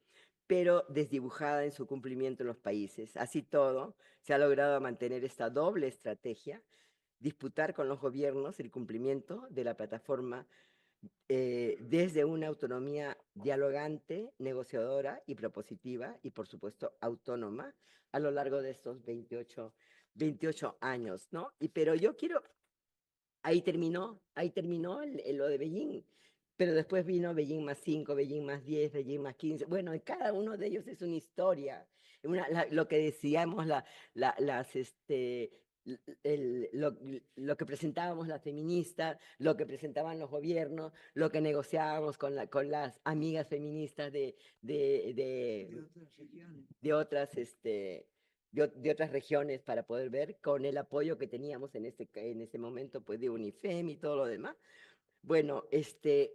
pero desdibujada en su cumplimiento en los países. Así todo, se ha logrado mantener esta doble estrategia, disputar con los gobiernos el cumplimiento de la plataforma desde una autonomía dialogante, negociadora y propositiva y, por supuesto, autónoma a lo largo de estos 28 años, ¿no? Pero yo quiero, ahí terminó lo de Beijing, pero después vino Beijing +5, Beijing +10, Beijing +15, bueno, y cada uno de ellos es una historia, lo que decíamos, las, lo que presentábamos las feministas, lo que presentaban los gobiernos, lo que negociábamos con las amigas feministas de otras, de otras regiones para poder ver con el apoyo que teníamos en ese momento, pues de UNIFEM y todo lo demás. Bueno,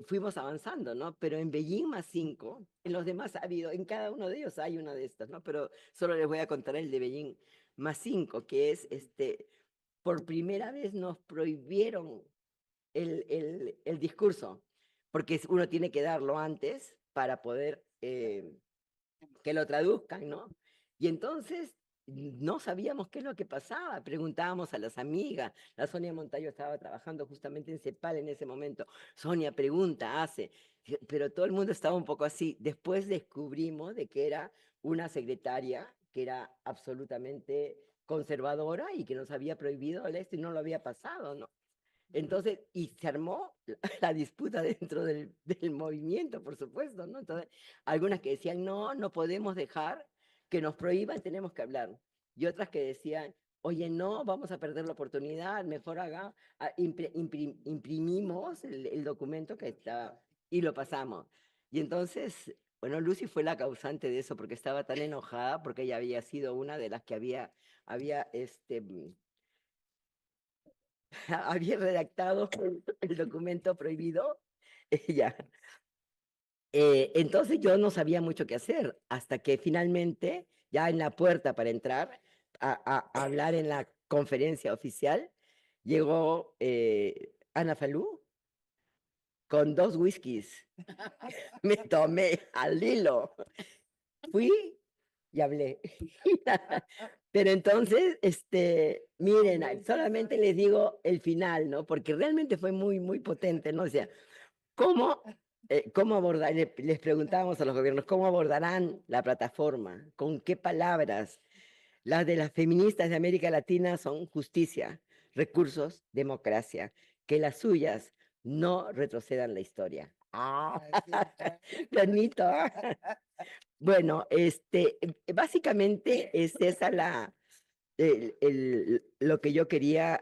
fuimos avanzando, ¿no? Pero en Beijing +5, en los demás ha habido, en cada uno de ellos hay una de estas, ¿no? Pero solo les voy a contar el de Beijing +5, que es, por primera vez nos prohibieron el discurso, porque uno tiene que darlo antes para poder que lo traduzcan, ¿no? Y entonces no sabíamos qué es lo que pasaba, preguntábamos a las amigas, la Sonia Montayo estaba trabajando justamente en CEPAL en ese momento, Sonia pregunta, hace, pero todo el mundo estaba un poco así. Después descubrimos de que era una secretaria que era absolutamente conservadora y que nos había prohibido el esto y no lo había pasado, ¿no? Entonces, y se armó la disputa dentro del movimiento, por supuesto, ¿no? Entonces, algunas que decían, no, no podemos dejar que nos prohíban, tenemos que hablar. Y otras que decían, oye, no, vamos a perder la oportunidad, mejor imprimimos el documento que está y lo pasamos. Y entonces, bueno, Lucy fue la causante de eso porque estaba tan enojada porque ella había sido una de las que había había redactado el documento prohibido, ella. Entonces yo no sabía mucho qué hacer, hasta que finalmente, ya en la puerta para entrar a hablar en la conferencia oficial, llegó Ana Falú con 2 whiskies. Me tomé al hilo. Fui y hablé. Pero entonces, miren, solamente les digo el final, ¿no? Porque realmente fue muy, muy potente, ¿no? O sea, ¿cómo abordar? Les preguntábamos a los gobiernos, ¿cómo abordarán la plataforma? ¿Con qué palabras? Las de las feministas de América Latina son justicia, recursos, democracia. Que las suyas no retrocedan la historia. Ah, bonito. Bueno, básicamente es esa lo que yo quería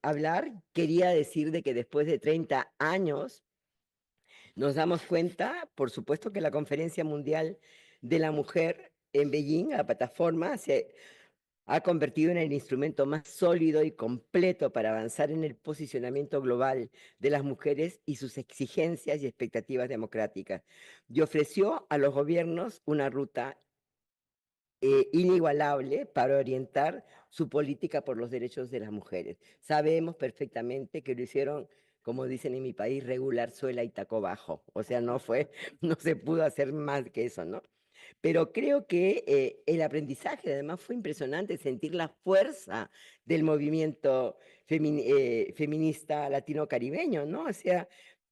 hablar. Quería decir de que después de 30 años nos damos cuenta, por supuesto, que la Conferencia Mundial de la Mujer en Beijing, la plataforma, se ha convertido en el instrumento más sólido y completo para avanzar en el posicionamiento global de las mujeres y sus exigencias y expectativas democráticas. Y ofreció a los gobiernos una ruta inigualable para orientar su política por los derechos de las mujeres. Sabemos perfectamente que lo hicieron, como dicen en mi país, regular suela y taco bajo. O sea, no se pudo hacer más que eso, ¿no? Pero creo que el aprendizaje además fue impresionante, sentir la fuerza del movimiento feminista latino-caribeño, ¿no? O sea,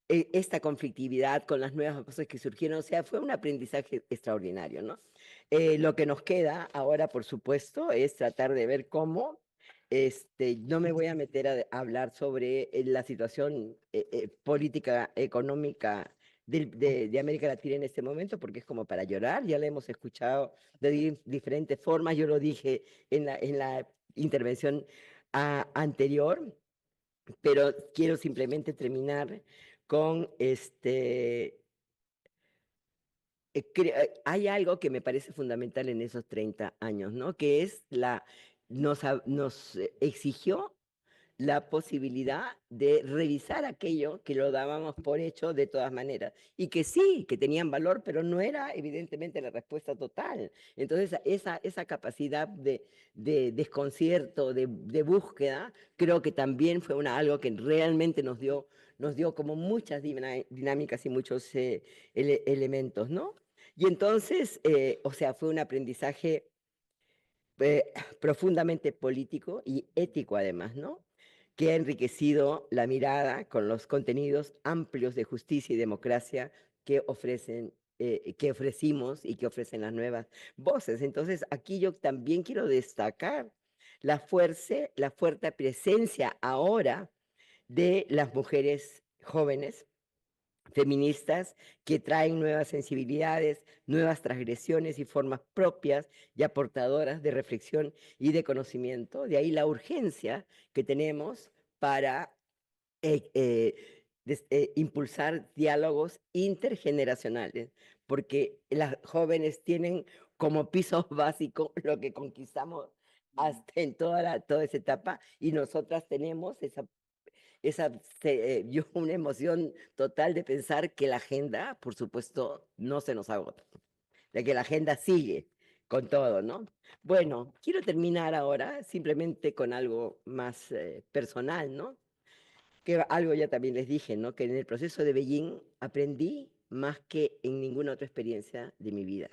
esta conflictividad con las nuevas cosas que surgieron, o sea, fue un aprendizaje extraordinario, ¿no? Lo que nos queda ahora, por supuesto, es tratar de ver cómo, no me voy a meter a hablar sobre la situación política, económica de América Latina en este momento, porque es como para llorar, ya la hemos escuchado de diferentes formas, yo lo dije en la intervención anterior, pero quiero simplemente terminar con hay algo que me parece fundamental en esos 30 años, ¿no? Que es nos exigió la posibilidad de revisar aquello que lo dábamos por hecho de todas maneras. Y que sí, que tenían valor, pero no era evidentemente la respuesta total. Entonces, esa capacidad de desconcierto, de búsqueda, creo que también fue algo que realmente nos dio como muchas dinámicas y muchos elementos, ¿no? Y entonces, o sea, fue un aprendizaje profundamente político y ético además, ¿no? Que ha enriquecido la mirada con los contenidos amplios de justicia y democracia que que ofrecimos y que ofrecen las nuevas voces. Entonces, aquí yo también quiero destacar la fuerte presencia ahora de las mujeres jóvenes feministas que traen nuevas sensibilidades, nuevas transgresiones y formas propias y aportadoras de reflexión y de conocimiento. De ahí la urgencia que tenemos para impulsar diálogos intergeneracionales, porque las jóvenes tienen como piso básico lo que conquistamos hasta en toda esa etapa, y nosotras tenemos yo una emoción total de pensar que la agenda, por supuesto, no se nos agota, de que la agenda sigue con todo, ¿no? Bueno, quiero terminar ahora simplemente con algo más personal, ¿no? Que algo ya también les dije, ¿no? Que en el proceso de Beijing aprendí más que en ninguna otra experiencia de mi vida.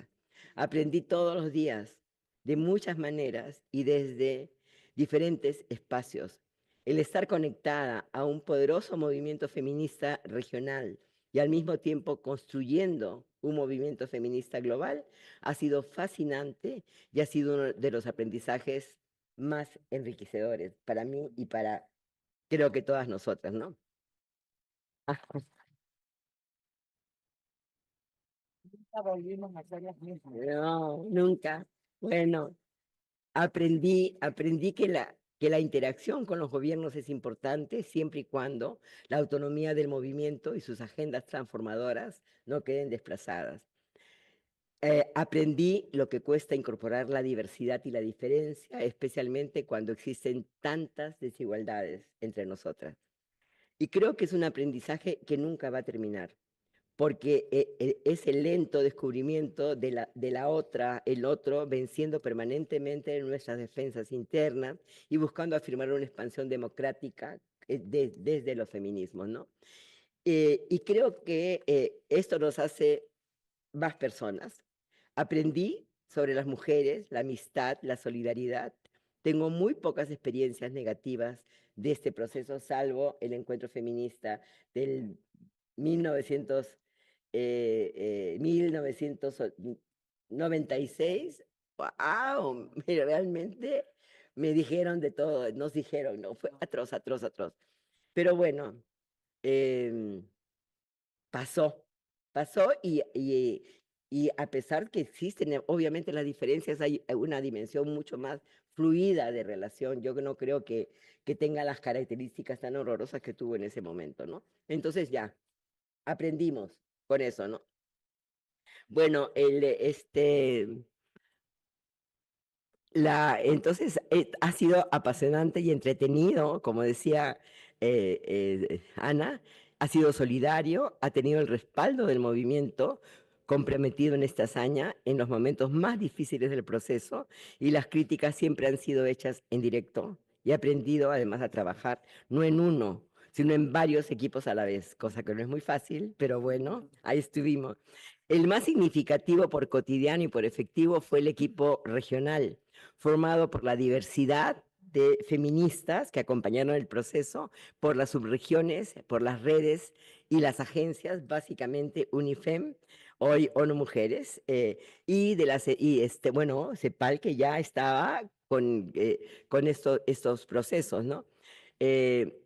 Aprendí todos los días, de muchas maneras y desde diferentes espacios. El estar conectada a un poderoso movimiento feminista regional y al mismo tiempo construyendo un movimiento feminista global ha sido fascinante y ha sido uno de los aprendizajes más enriquecedores para mí y para, creo que todas nosotras, ¿no? Nunca volvimos a ser las mismas. No, nunca. Bueno, aprendí que la interacción con los gobiernos es importante siempre y cuando la autonomía del movimiento y sus agendas transformadoras no queden desplazadas. Aprendí lo que cuesta incorporar la diversidad y la diferencia, especialmente cuando existen tantas desigualdades entre nosotras. Y creo que es un aprendizaje que nunca va a terminar, porque es el lento descubrimiento de la otra, el otro, venciendo permanentemente nuestras defensas internas y buscando afirmar una expansión democrática desde los feminismos, ¿no? Y creo que esto nos hace más personas. Aprendí sobre las mujeres, la amistad, la solidaridad. Tengo muy pocas experiencias negativas de este proceso, salvo el encuentro feminista del 1996. ¡Wow! Realmente me dijeron de todo, nos dijeron, no, fue atroz, atroz, atroz. Pero bueno, eh, pasó y a pesar que existen obviamente las diferencias, hay una dimensión mucho más fluida de relación. Yo no creo que tenga las características tan horrorosas que tuvo en ese momento, ¿no? Entonces ya, aprendimos con eso, ¿no? Bueno, entonces ha sido apasionante y entretenido, como decía Ana, ha sido solidario, ha tenido el respaldo del movimiento comprometido en esta hazaña en los momentos más difíciles del proceso, y las críticas siempre han sido hechas en directo, y he aprendido además a trabajar no en uno, sino en varios equipos a la vez, cosa que no es muy fácil, pero bueno, ahí estuvimos. El más significativo por cotidiano y por efectivo fue el equipo regional, formado por la diversidad de feministas que acompañaron el proceso, por las subregiones, por las redes y las agencias, básicamente UNIFEM, hoy ONU Mujeres, bueno, CEPAL, que ya estaba con estos procesos, ¿no? Eh,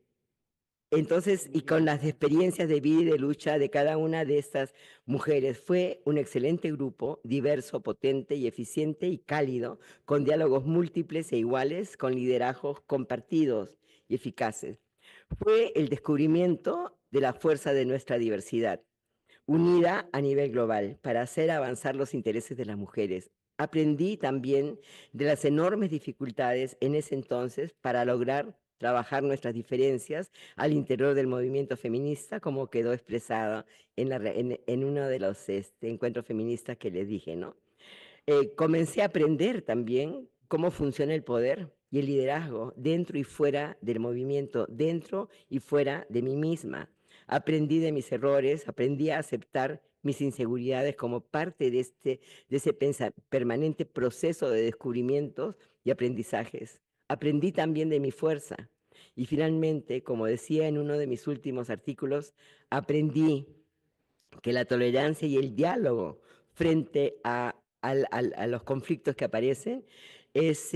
Entonces, y con las experiencias de vida y de lucha de cada una de estas mujeres, fue un excelente grupo, diverso, potente y eficiente y cálido, con diálogos múltiples e iguales, con liderazgos compartidos y eficaces. Fue el descubrimiento de la fuerza de nuestra diversidad, unida a nivel global, para hacer avanzar los intereses de las mujeres. Aprendí también de las enormes dificultades en ese entonces para lograr trabajar nuestras diferencias al interior del movimiento feminista, como quedó expresado en uno de los encuentros feministas que les dije, ¿no? Comencé a aprender también cómo funciona el poder y el liderazgo dentro y fuera del movimiento, dentro y fuera de mí misma. Aprendí de mis errores, aprendí a aceptar mis inseguridades como parte de ese permanente proceso de descubrimientos y aprendizajes. Aprendí también de mi fuerza. Y finalmente, como decía en uno de mis últimos artículos, aprendí que la tolerancia y el diálogo frente a los conflictos que aparecen es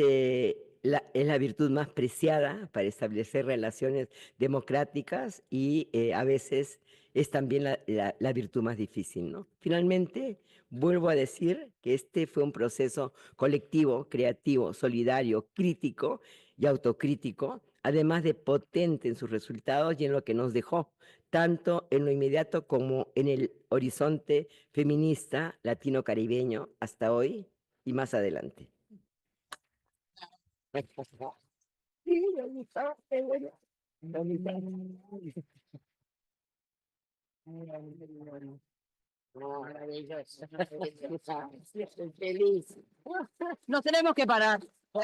la virtud más preciada para establecer relaciones democráticas y a veces es también la virtud más difícil, ¿no? Finalmente, vuelvo a decir que este fue un proceso colectivo, creativo, solidario, crítico y autocrítico, además de potente en sus resultados y en lo que nos dejó, tanto en lo inmediato como en el horizonte feminista latino-caribeño hasta hoy y más adelante. Feliz. Nos tenemos que parar. No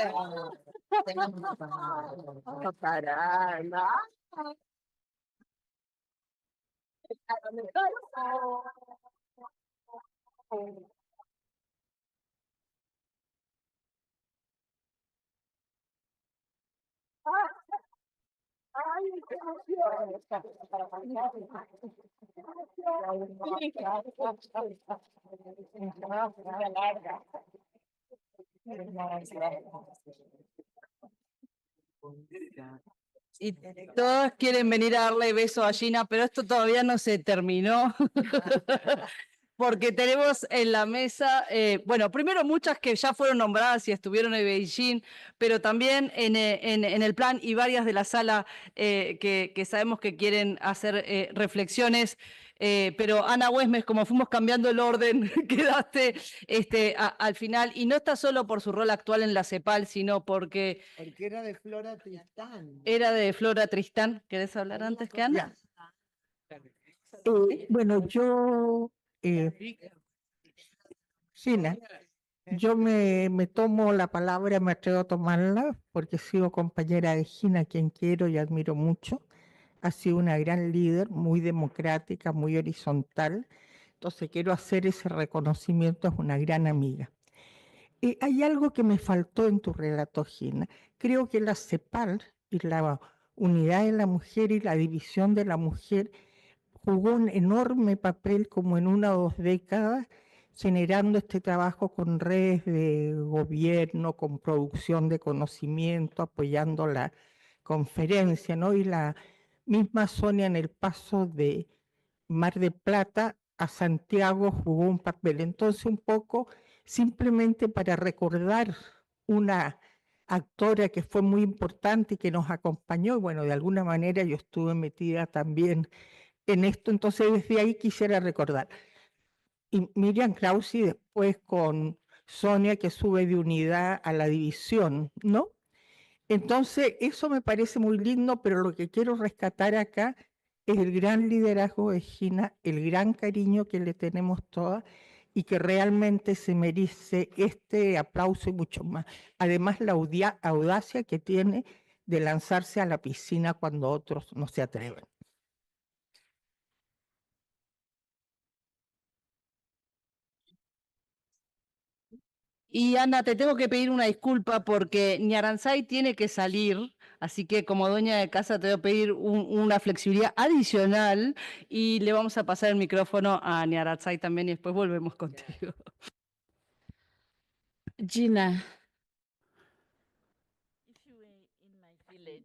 parar, ¿no? Ay, qué emoción. Y todos quieren venir a darle beso a Gina, pero esto todavía no se terminó. Porque tenemos en la mesa, bueno, primero muchas que ya fueron nombradas y estuvieron en Beijing, pero también en el plan y varias de la sala que sabemos que quieren hacer reflexiones. Pero Ana Huesmes, como fuimos cambiando el orden, quedaste al final, y no está solo por su rol actual en la CEPAL, sino porque Porque era de Flora Tristán. era de Flora Tristán. ¿Querés hablar antes que Ana? Bueno, yo, Gina, yo me tomo la palabra, me atrevo a tomarla, porque he sido compañera de Gina, a quien quiero y admiro mucho. Ha sido una gran líder, muy democrática, muy horizontal. Entonces quiero hacer ese reconocimiento, es una gran amiga. Hay algo que me faltó en tu relato, Gina. Creo que la CEPAL y la unidad de la mujer y la división de la mujer jugó un enorme papel como en 1 o 2 décadas, generando este trabajo con redes de gobierno, con producción de conocimiento, apoyando la conferencia, ¿no? Y la misma Sonia en el paso de Mar de Plata a Santiago jugó un papel. Entonces, un poco simplemente para recordar una actora que fue muy importante y que nos acompañó, y bueno, de alguna manera yo estuve metida también en esto, entonces desde ahí quisiera recordar. Y Miriam Krause después con Sonia, que sube de unidad a la división, ¿no? Entonces eso me parece muy lindo, pero lo que quiero rescatar acá es el gran liderazgo de Gina, el gran cariño que le tenemos todas y que realmente se merece este aplauso y mucho más. Además la audacia que tiene de lanzarse a la piscina cuando otros no se atreven. Y Ana, te tengo que pedir una disculpa porque Ñaranzay tiene que salir, así que como dueña de casa te voy a pedir una flexibilidad adicional y le vamos a pasar el micrófono a Ñaranzay también y después volvemos contigo. Gina. If you were in my village,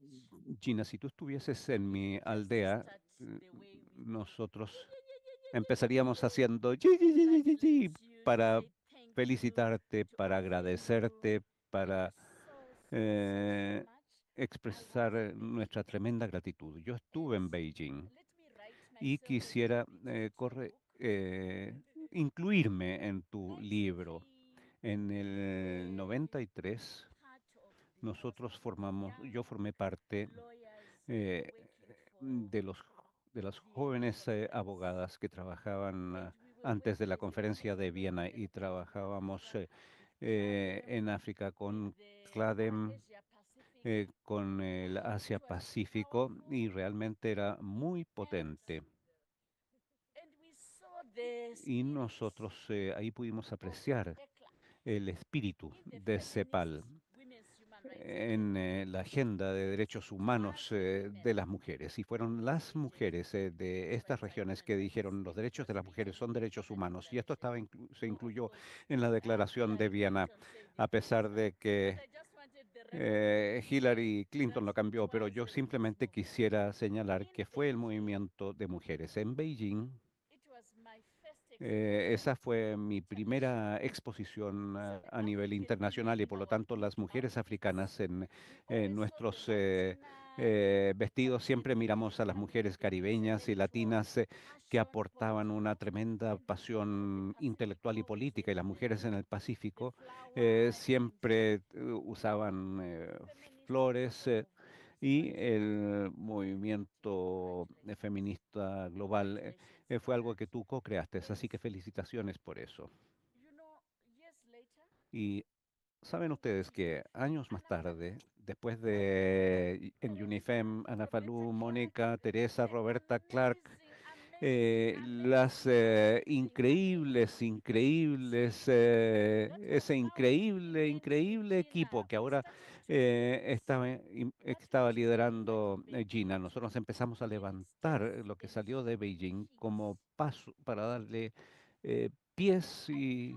Gina, si tú estuvieses en mi aldea, nosotros empezaríamos haciendo "Yi, yi, yi, yi, yi, yi", para felicitarte, para agradecerte, para eh, expresar nuestra tremenda gratitud. Yo estuve en Beijing y quisiera incluirme en tu libro. En el 93, yo formé parte eh, de las jóvenes abogadas que trabajaban antes de la conferencia de Viena y trabajábamos en África con CLADEM, con el Asia Pacífico y realmente era muy potente. Y nosotros ahí pudimos apreciar el espíritu de CEPAL en la agenda de derechos humanos de las mujeres. Y fueron las mujeres de estas regiones que dijeron los derechos de las mujeres son derechos humanos. Y esto se incluyó en la Declaración de Viena, a pesar de que Hillary Clinton lo cambió, pero yo simplemente quisiera señalar que fue el movimiento de mujeres en Beijing. Esa fue mi primera exposición a nivel internacional y por lo tanto las mujeres africanas en nuestros vestidos siempre miramos a las mujeres caribeñas y latinas que aportaban una tremenda pasión intelectual y política y las mujeres en el Pacífico siempre usaban flores. Y el movimiento feminista global fue algo que tú co-creaste, así que felicitaciones por eso. Y saben ustedes que años más tarde, después de en UNIFEM, Ana Falú, Mónica, Teresa, Roberta, Clark, las ese increíble equipo que ahora estaba liderando Gina. Nosotros empezamos a levantar lo que salió de Beijing como paso para darle pies y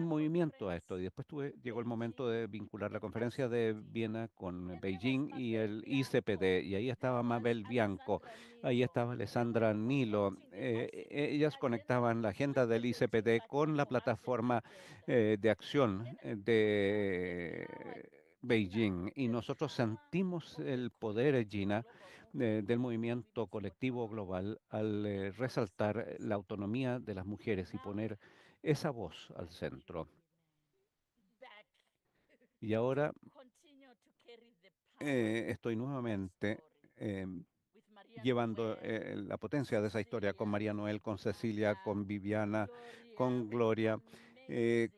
movimiento a esto. Y después llegó el momento de vincular la conferencia de Viena con Beijing y el ICPD. Y ahí estaba Mabel Bianco, ahí estaba Alessandra Nilo. Ellas conectaban la agenda del ICPD con la plataforma de acción de Beijing. Y nosotros sentimos el poder, Gina, del movimiento colectivo global al resaltar la autonomía de las mujeres y poner esa voz al centro. Y ahora estoy nuevamente llevando la potencia de esa historia con María Noel, con Cecilia, con Viviana, con Gloria,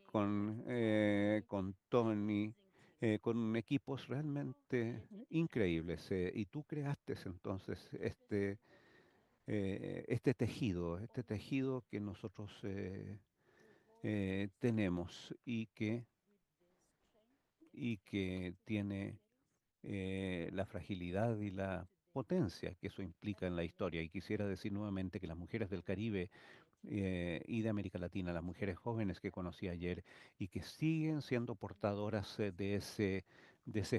con Tony, con equipos realmente increíbles. Y tú creaste entonces este tejido que nosotros tenemos y que tiene la fragilidad y la potencia que eso implica en la historia. Y quisiera decir nuevamente que las mujeres del Caribe y de América Latina, las mujeres jóvenes que conocí ayer y que siguen siendo portadoras de ese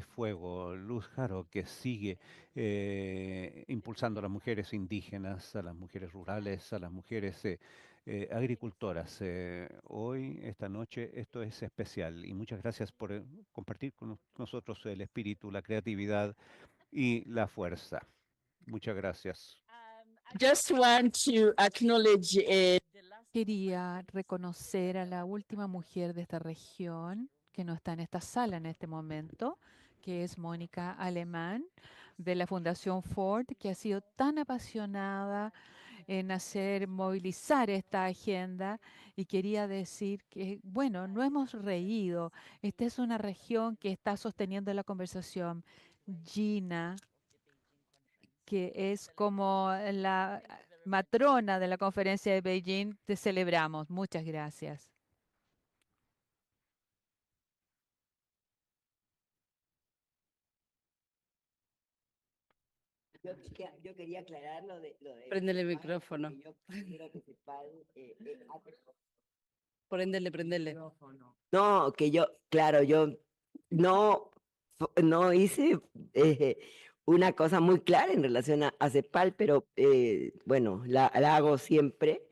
fuego, Luz Jaro, que sigue impulsando a las mujeres indígenas, a las mujeres rurales, a las mujeres agricultoras. Hoy, esta noche, esto es especial y muchas gracias por compartir con nosotros el espíritu, la creatividad y la fuerza. Muchas gracias. Just want to acknowledge Quería reconocer a la última mujer de esta región que no está en esta sala en este momento, que es Mónica Alemán de la Fundación Ford, que ha sido tan apasionada en movilizar esta agenda. Y quería decir que, bueno, no hemos reído. Esta es una región que está sosteniendo la conversación. Gina, que es como la matrona de la conferencia de Beijing, te celebramos. Muchas gracias. Yo quería aclarar lo de Prendele el CEPAL, micrófono. porque yo considero que CEPAL Prendele. No, que yo, claro, yo no hice una cosa muy clara en relación a CEPAL, pero bueno, la hago siempre.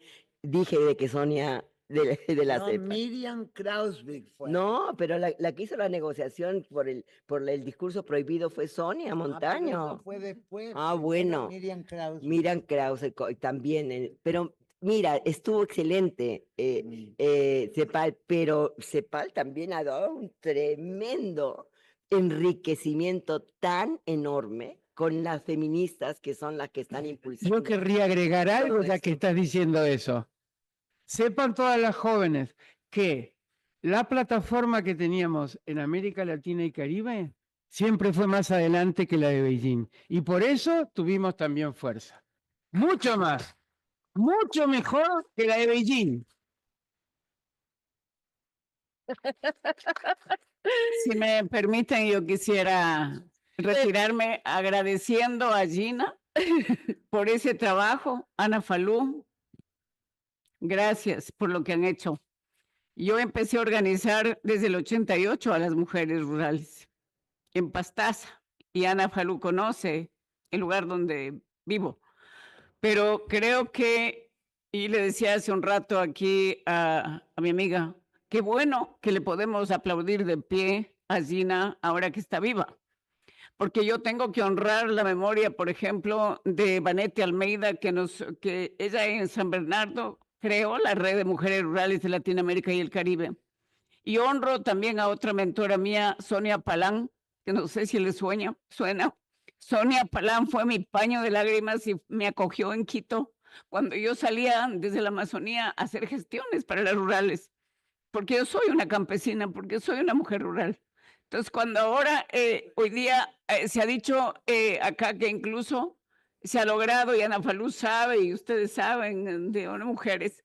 Dije de que Sonia de la No, CEPAL. Miriam Krausvik fue. No, pero la que hizo la negociación por el discurso prohibido fue Sonia Pero Montaño. eso fue después. Ah, primero bueno. Miriam Krausvik. Miriam Krause también, pero mira, estuvo excelente CEPAL, pero CEPAL también ha dado un tremendo enriquecimiento tan enorme con las feministas que son las que están impulsando. Yo querría agregar algo ya que esto. estás diciendo eso. Sepan todas las jóvenes que la plataforma que teníamos en América Latina y Caribe siempre fue más adelante que la de Beijing. Y por eso tuvimos también fuerza. Mucho más. Mucho mejor que la de Beijing. Si me permiten, yo quisiera retirarme agradeciendo a Gina por ese trabajo, Ana Falú. Gracias por lo que han hecho. Yo empecé a organizar desde el 88 a las mujeres rurales en Pastaza, y Ana Falú conoce el lugar donde vivo. Pero creo que, y le decía hace un rato aquí a mi amiga, qué bueno que le podemos aplaudir de pie a Gina ahora que está viva. Porque yo tengo que honrar la memoria, por ejemplo, de Vanette Almeida, que ella en San Bernardo creó la Red de Mujeres Rurales de Latinoamérica y el Caribe. Y honro también a otra mentora mía, Sonia Palán, que no sé si le suena. Sonia Palán fue mi paño de lágrimas y me acogió en Quito cuando yo salía desde la Amazonía a hacer gestiones para las rurales, porque yo soy una campesina, porque soy una mujer rural. Entonces, cuando ahora, hoy día, se ha dicho acá que incluso se ha logrado, y Ana Falú sabe, y ustedes saben, de ONU Mujeres,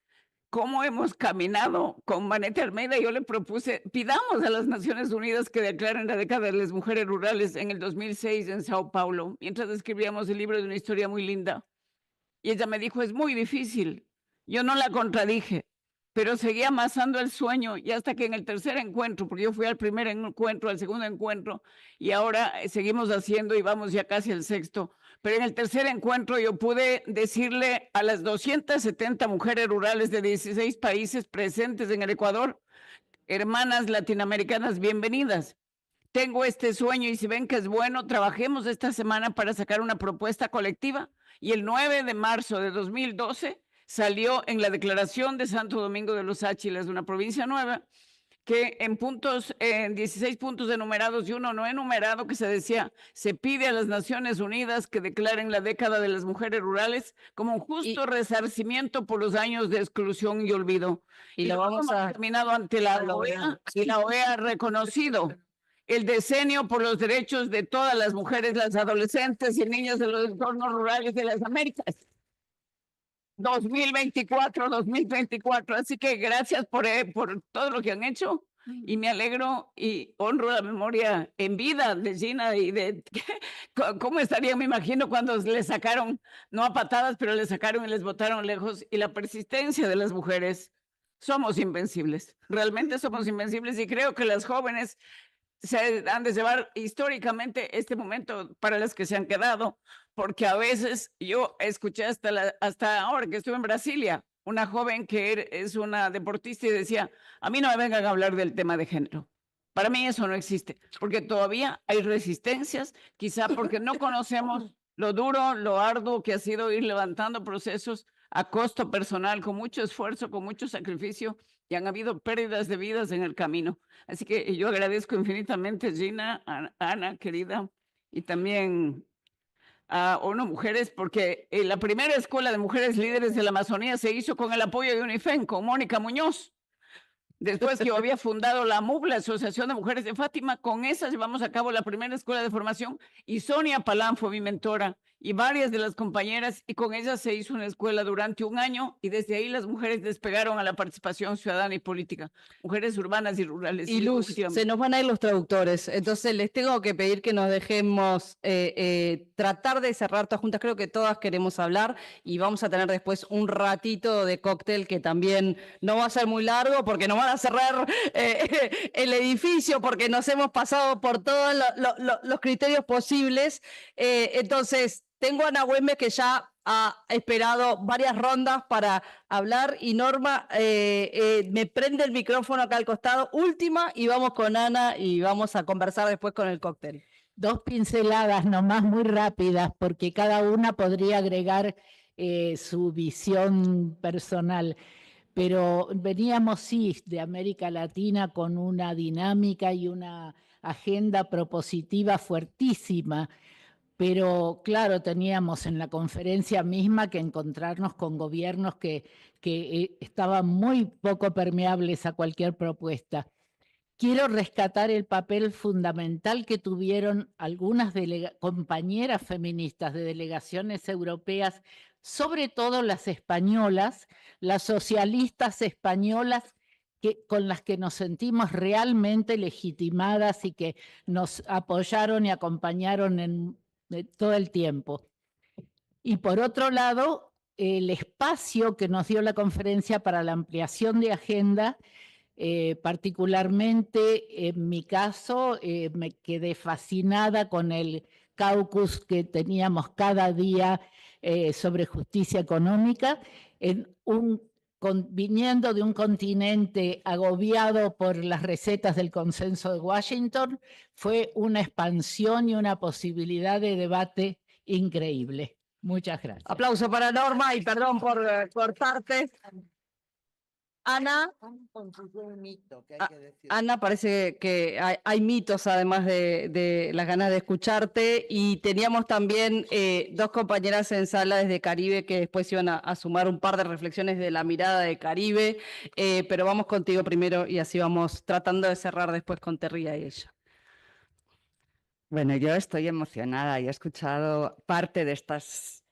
cómo hemos caminado con Vanette Almeida. Yo le propuse, pidamos a las Naciones Unidas que declaren la década de las mujeres rurales en el 2006 en Sao Paulo, mientras escribíamos el libro de una historia muy linda. Y ella me dijo, es muy difícil. Yo no la contradije, pero seguía amasando el sueño, y hasta que en el tercer encuentro, porque yo fui al primer encuentro, al segundo encuentro, y ahora seguimos haciendo y vamos ya casi al sexto, pero en el tercer encuentro yo pude decirle a las 270 mujeres rurales de 16 países presentes en el Ecuador, hermanas latinoamericanas, bienvenidas. Tengo este sueño y si ven que es bueno, trabajemos esta semana para sacar una propuesta colectiva. Y el 9 de marzo de 2012 salió en la declaración de Santo Domingo de los Áchilas, una provincia nueva, que en 16 puntos enumerados y uno no enumerado, que se decía, se pide a las Naciones Unidas que declaren la década de las mujeres rurales como un justo resarcimiento por los años de exclusión y olvido. Y lo vamos hemos a terminado ante la OEA, y la OEA ha reconocido el decenio por los derechos de todas las mujeres, las adolescentes y niñas de los entornos rurales de las Américas. 2024. Así que gracias por todo lo que han hecho, y me alegro y honro la memoria en vida de Gina y de cómo estarían, me imagino, cuando le sacaron, no a patadas, pero le sacaron y les botaron lejos, y la persistencia de las mujeres. Somos invencibles, realmente somos invencibles, y creo que las jóvenes se han de llevar históricamente este momento para las que se han quedado, porque a veces yo escuché hasta ahora que estuve en Brasilia, una joven que es una deportista y decía, a mí no me vengan a hablar del tema de género. Para mí eso no existe, porque todavía hay resistencias, quizá porque no conocemos lo duro, lo arduo que ha sido ir levantando procesos a costo personal, con mucho esfuerzo, con mucho sacrificio, y han habido pérdidas de vidas en el camino. Así que yo agradezco infinitamente, Gina, Ana, querida, y también a ONU Mujeres, porque la primera escuela de mujeres líderes de la Amazonía se hizo con el apoyo de UNIFEM, con Mónica Muñoz. Después que yo había fundado la MUB, la Asociación de Mujeres de Fátima, con esa llevamos a cabo la primera escuela de formación, y Sonia Palán fue mi mentora, y varias de las compañeras, y con ellas se hizo una escuela durante un año, y desde ahí las mujeres despegaron a la participación ciudadana y política, mujeres urbanas y rurales. Y Luz, se nos van a ir los traductores, entonces les tengo que pedir que nos dejemos tratar de cerrar todas juntas. Creo que todas queremos hablar y vamos a tener después un ratito de cóctel que también no va a ser muy largo porque nos van a cerrar el edificio porque nos hemos pasado por todos los criterios posibles. Entonces, tengo a Ana Güemes que ya ha esperado varias rondas para hablar y Norma me prende el micrófono acá al costado, última, y vamos con Ana y vamos a conversar después con el cóctel. Dos pinceladas nomás muy rápidas, porque cada una podría agregar su visión personal. Pero veníamos, sí, de América Latina con una dinámica y una agenda propositiva fuertísima. Pero claro, teníamos en la conferencia misma que encontrarnos con gobiernos que estaban muy poco permeables a cualquier propuesta. Quiero rescatar el papel fundamental que tuvieron algunas compañeras feministas de delegaciones europeas, sobre todo las españolas, las socialistas españolas, con las que nos sentimos realmente legitimadas y que nos apoyaron y acompañaron todo el tiempo. Y por otro lado, el espacio que nos dio la conferencia para la ampliación de agenda, particularmente en mi caso, me quedé fascinada con el caucus que teníamos cada día sobre justicia económica, viniendo de un continente agobiado por las recetas del consenso de Washington, fue una expansión y una posibilidad de debate increíble. Muchas gracias. Aplauso para Norma y perdón por cortarte. Ana. Ana, parece que hay mitos además de las ganas de escucharte y teníamos también dos compañeras en sala desde Caribe que después iban a sumar un par de reflexiones de la mirada de Caribe, pero vamos contigo primero y así vamos tratando de cerrar después con Terría y ella. Bueno, yo estoy emocionada y he escuchado parte de estas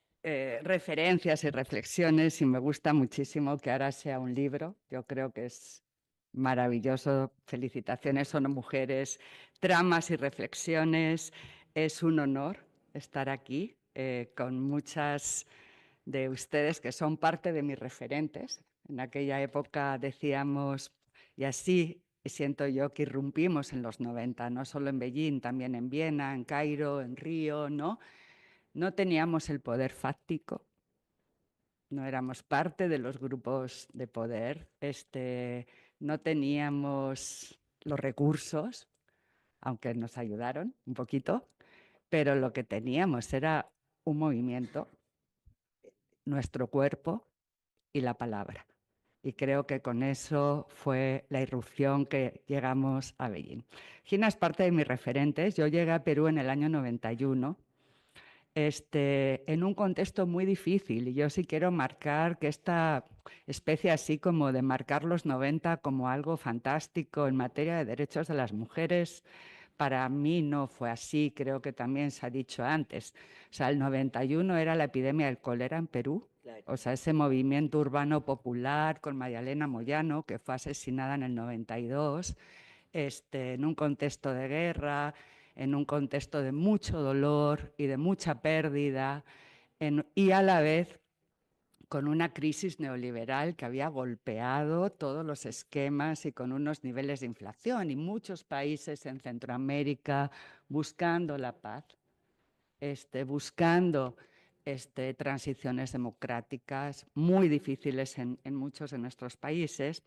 referencias y reflexiones y me gusta muchísimo que ahora sea un libro. Yo creo que es maravilloso. Felicitaciones, son mujeres, tramas y reflexiones. Es un honor estar aquí con muchas de ustedes que son parte de mis referentes. En aquella época decíamos, y así siento yo que irrumpimos en los 90, no solo en Beijing, también en Viena, en Cairo, en Río, ¿no? No teníamos el poder fáctico, no éramos parte de los grupos de poder, no teníamos los recursos, aunque nos ayudaron un poquito, pero lo que teníamos era un movimiento, nuestro cuerpo y la palabra. Y creo que con eso fue la irrupción que llegamos a Beijing. Gina es parte de mis referentes. Yo llegué a Perú en el año 91, en un contexto muy difícil. Y yo sí quiero marcar que esta especie así como de marcar los 90 como algo fantástico en materia de derechos de las mujeres, para mí no fue así, creo que también se ha dicho antes. O sea, el 91 era la epidemia del cólera en Perú. Claro. O sea, ese movimiento urbano popular con María Elena Moyano, que fue asesinada en el 92, en un contexto de guerra, en un contexto de mucho dolor y de mucha pérdida, y a la vez con una crisis neoliberal que había golpeado todos los esquemas y con unos niveles de inflación, y muchos países en Centroamérica buscando la paz, buscando transiciones democráticas muy difíciles en muchos de nuestros países.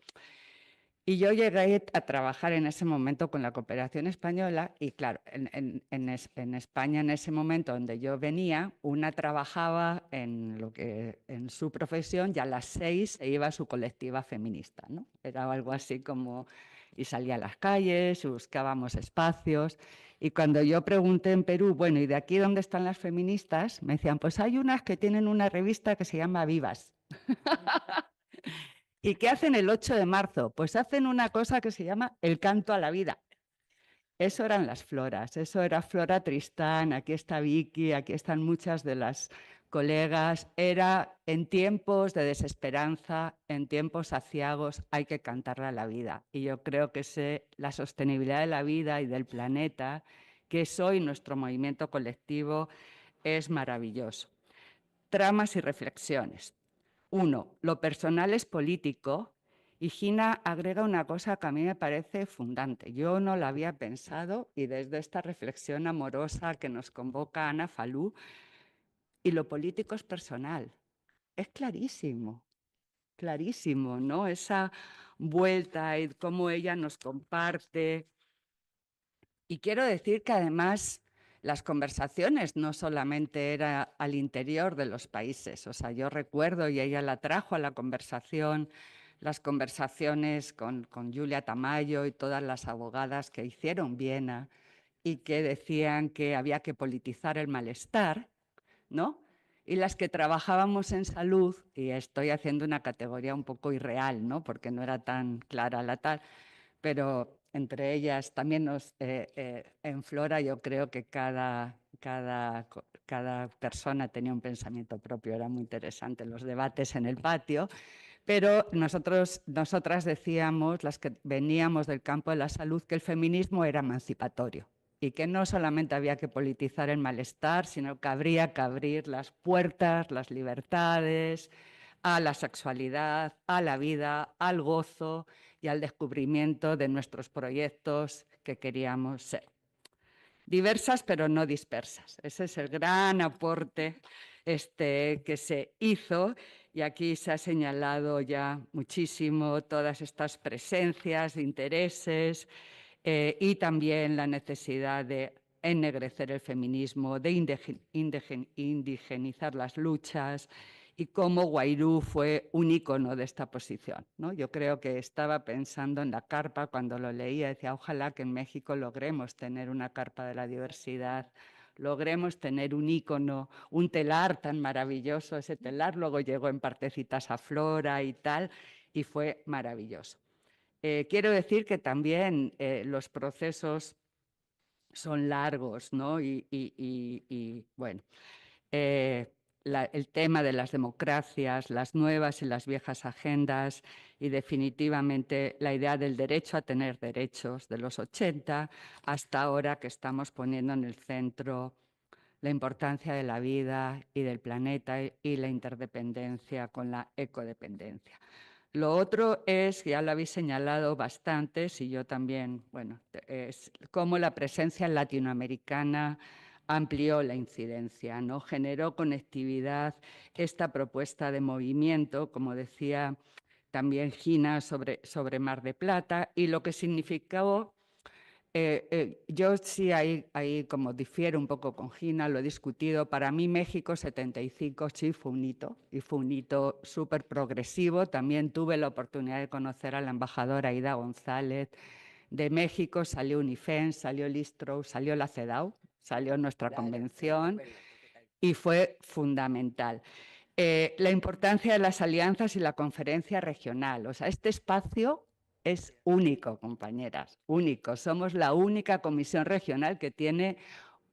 Y yo llegué a trabajar en ese momento con la cooperación española y claro, en España en ese momento donde yo venía, una trabajaba en su profesión y a las 6 se iba a su colectiva feminista, ¿no? Era algo así como, y salía a las calles, buscábamos espacios. Y cuando yo pregunté en Perú, bueno, ¿y de aquí dónde están las feministas? Me decían, pues hay unas que tienen una revista que se llama Vivas. ¿Y qué hacen el 8 de marzo? Pues hacen una cosa que se llama el canto a la vida. Eso eran las floras, eso era Flora Tristán, aquí está Vicky, aquí están muchas de las colegas. Era en tiempos de desesperanza, en tiempos aciagos, hay que cantarle a la vida. Y yo creo que la sostenibilidad de la vida y del planeta, que es hoy nuestro movimiento colectivo, es maravilloso. Tramas y reflexiones. 1. Lo personal es político. Y Gina agrega una cosa que a mí me parece fundante. Yo no la había pensado y desde esta reflexión amorosa que nos convoca Ana Falú, y lo político es personal. Es clarísimo, ¿no? Esa vuelta y cómo ella nos comparte. Y quiero decir que además las conversaciones no solamente eran al interior de los países. O sea, yo recuerdo, y ella la trajo a la conversación, las conversaciones con Julia Tamayo y todas las abogadas que hicieron Viena y que decían que había que politizar el malestar, ¿no? Y las que trabajábamos en salud, y estoy haciendo una categoría un poco irreal, ¿no? Porque no era tan clara la tal, pero entre ellas también en Flora yo creo que cada persona tenía un pensamiento propio, era muy interesante los debates en el patio. Pero nosotras decíamos, las que veníamos del campo de la salud, que el feminismo era emancipatorio y que no solamente había que politizar el malestar, sino que habría que abrir las puertas, las libertades, a la sexualidad, a la vida, al gozo y al descubrimiento de nuestros proyectos que queríamos ser. Diversas pero no dispersas. Ese es el gran aporte que se hizo. Y aquí se ha señalado ya muchísimo todas estas presencias de intereses y también la necesidad de ennegrecer el feminismo, de indigenizar las luchas y cómo Guairú fue un ícono de esta posición, ¿no? Yo creo que estaba pensando en la carpa cuando lo leía, decía, ojalá que en México logremos tener una carpa de la diversidad, logremos tener un ícono, un telar tan maravilloso. Ese telar luego llegó en partecitas a Flora y tal, y fue maravilloso. Quiero decir que también los procesos son largos, ¿no? Y bueno, el tema de las democracias, las nuevas y las viejas agendas y definitivamente la idea del derecho a tener derechos de los 80 hasta ahora que estamos poniendo en el centro la importancia de la vida y del planeta y la interdependencia con la ecodependencia. Lo otro es, ya lo habéis señalado bastante, y yo también, bueno, es cómo la presencia latinoamericana amplió la incidencia, ¿no? Generó conectividad, esta propuesta de movimiento, como decía también Gina, sobre Mar de Plata, y lo que significó. Yo sí ahí como difiero un poco con Gina, lo he discutido. Para mí México 75 sí fue un hito, y fue un hito súper progresivo. También tuve la oportunidad de conocer a la embajadora Aida González de México, salió UNIFEN, salió Listro, salió la CEDAW, salió nuestra convención y fue fundamental. La importancia de las alianzas y la conferencia regional. O sea, este espacio es único, compañeras, único. Somos la única comisión regional que tiene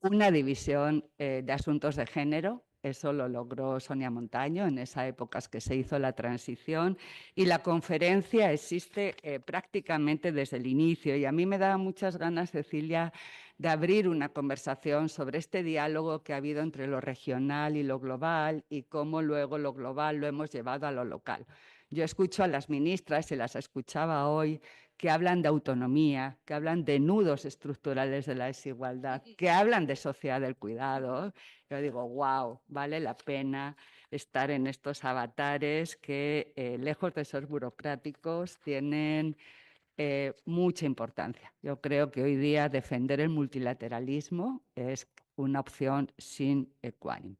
una división de asuntos de género. Eso lo logró Sonia Montaño en esa época que se hizo la transición, y la conferencia existe prácticamente desde el inicio. Y a mí me daba muchas ganas, Cecilia, de abrir una conversación sobre este diálogo que ha habido entre lo regional y lo global y cómo luego lo global lo hemos llevado a lo local. Yo escucho a las ministras, y las escuchaba hoy, que hablan de autonomía, que hablan de nudos estructurales de la desigualdad, que hablan de sociedad del cuidado. Yo digo, wow, vale la pena estar en estos avatares que, lejos de ser burocráticos, tienen mucha importancia. Yo creo que hoy día defender el multilateralismo es una opción sin equánime.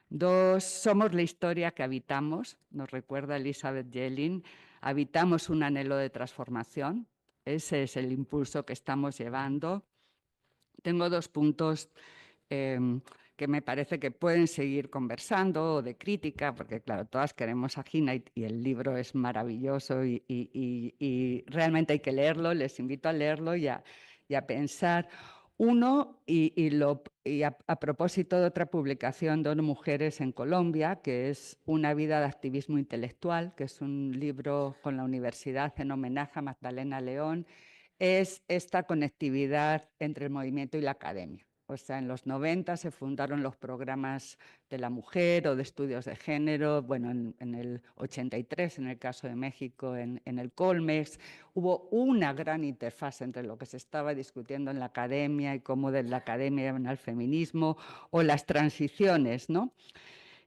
2, somos la historia que habitamos, nos recuerda Elizabeth Yellin, habitamos un anhelo de transformación, ese es el impulso que estamos llevando. Tengo 2 puntos que me parece que pueden seguir conversando, o de crítica, porque claro, todas queremos a Gina y el libro es maravilloso y realmente hay que leerlo, les invito a leerlo y y a pensar. Uno, y a propósito de otra publicación de ONU Mujeres en Colombia, que es Una vida de activismo intelectual, que es un libro con la universidad en homenaje a Magdalena León, es esta conectividad entre el movimiento y la academia. O sea, en los 90 se fundaron los programas de la mujer o de estudios de género, bueno, en el 83, en el caso de México, en el Colmex, hubo una gran interfaz entre lo que se estaba discutiendo en la academia y cómo de la academia iban al feminismo, o las transiciones, ¿no?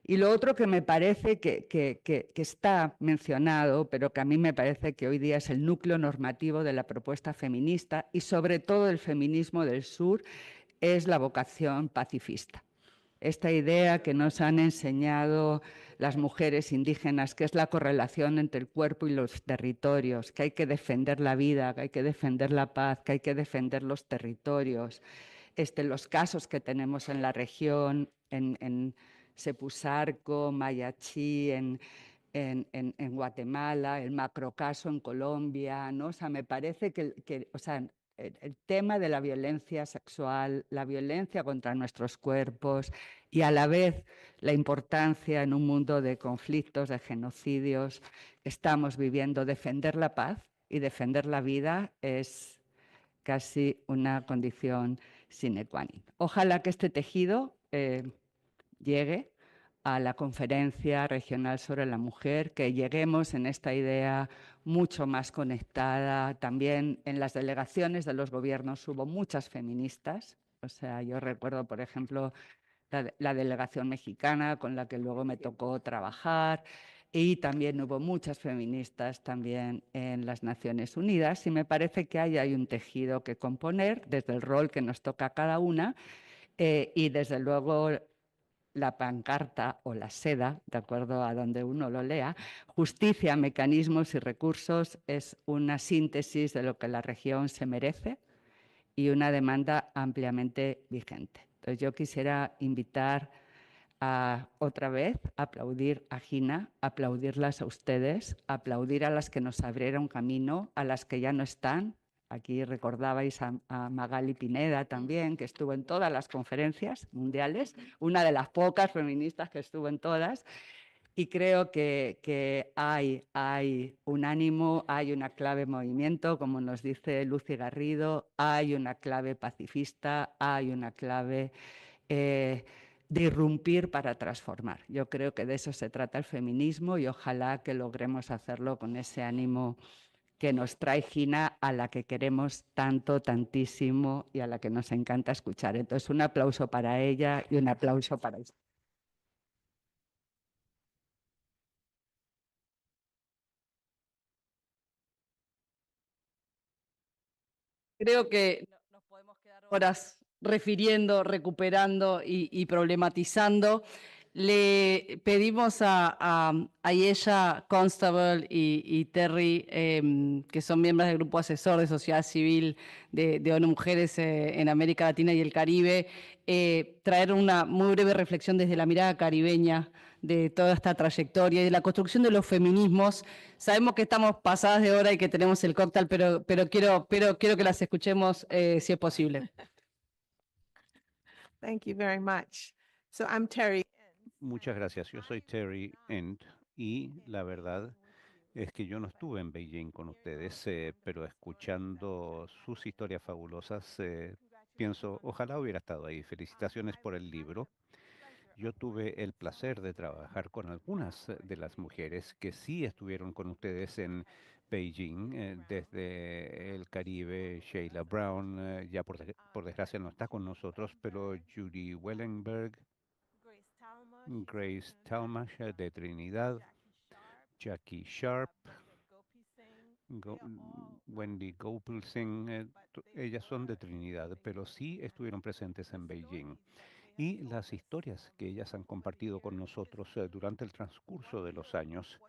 Y lo otro que me parece que está mencionado, pero que a mí me parece que hoy día es el núcleo normativo de la propuesta feminista y sobre todo del feminismo del sur, es la vocación pacifista. Esta idea que nos han enseñado las mujeres indígenas, que es la correlación entre el cuerpo y los territorios, que hay que defender la vida, que hay que defender la paz, que hay que defender los territorios. Los casos que tenemos en la región, en Sepuzarco, Mayachí, en Guatemala, el macrocaso en Colombia, ¿no? O sea, me parece que o sea, el tema de la violencia sexual, la violencia contra nuestros cuerpos y a la vez la importancia en un mundo de conflictos, de genocidios que estamos viviendo, defender la paz y defender la vida es casi una condición sine qua non. Ojalá que este tejido llegue a la Conferencia Regional sobre la Mujer, que lleguemos en esta idea mucho más conectada. También en las delegaciones de los gobiernos hubo muchas feministas. O sea, yo recuerdo, por ejemplo, la delegación mexicana con la que luego me tocó trabajar, y también hubo muchas feministas también en las Naciones Unidas, y me parece que ahí hay un tejido que componer desde el rol que nos toca a cada una, y desde luego la pancarta o la seda, de acuerdo a donde uno lo lea, justicia, mecanismos y recursos, es una síntesis de lo que la región se merece y una demanda ampliamente vigente. Entonces yo quisiera invitar otra vez a aplaudir a Gina, aplaudirlas a ustedes, aplaudir a las que nos abrieron camino, a las que ya no están. Aquí recordabais a Magali Pineda también, que estuvo en todas las conferencias mundiales, una de las pocas feministas que estuvo en todas. Y creo que hay un ánimo, hay una clave movimiento, como nos dice Lucy Garrido, hay una clave pacifista, hay una clave de irrumpir para transformar. Yo creo que de eso se trata el feminismo y ojalá que logremos hacerlo con ese ánimo que nos trae Gina, a la que queremos tanto, tantísimo y a la que nos encanta escuchar. Entonces, un aplauso para ella y un aplauso para usted. Creo que nos podemos quedar horas refiriendo, recuperando y problematizando. Le pedimos a ella, Constable y Terry, que son miembros del Grupo Asesor de Sociedad Civil de ONU Mujeres en América Latina y el Caribe, traer una muy breve reflexión desde la mirada caribeña de toda esta trayectoria y de la construcción de los feminismos. Sabemos que estamos pasadas de hora y que tenemos el cóctel, pero quiero que las escuchemos si es posible. Thank you very much. So I'm Terry. Muchas gracias. Yo soy Terry End y la verdad es que yo no estuve en Beijing con ustedes, pero escuchando sus historias fabulosas, pienso, ojalá hubiera estado ahí. Felicitaciones por el libro. Yo tuve el placer de trabajar con algunas de las mujeres que sí estuvieron con ustedes en Beijing, desde el Caribe. Sheila Brown, ya por desgracia no está con nosotros, pero Judy Wellenberg, Grace Talmash de Trinidad, Jackie Sharp, Wendy Gopal Singh, ellas son de Trinidad, pero sí estuvieron presentes en Beijing. Y las historias que ellas han compartido con nosotros durante el transcurso de los años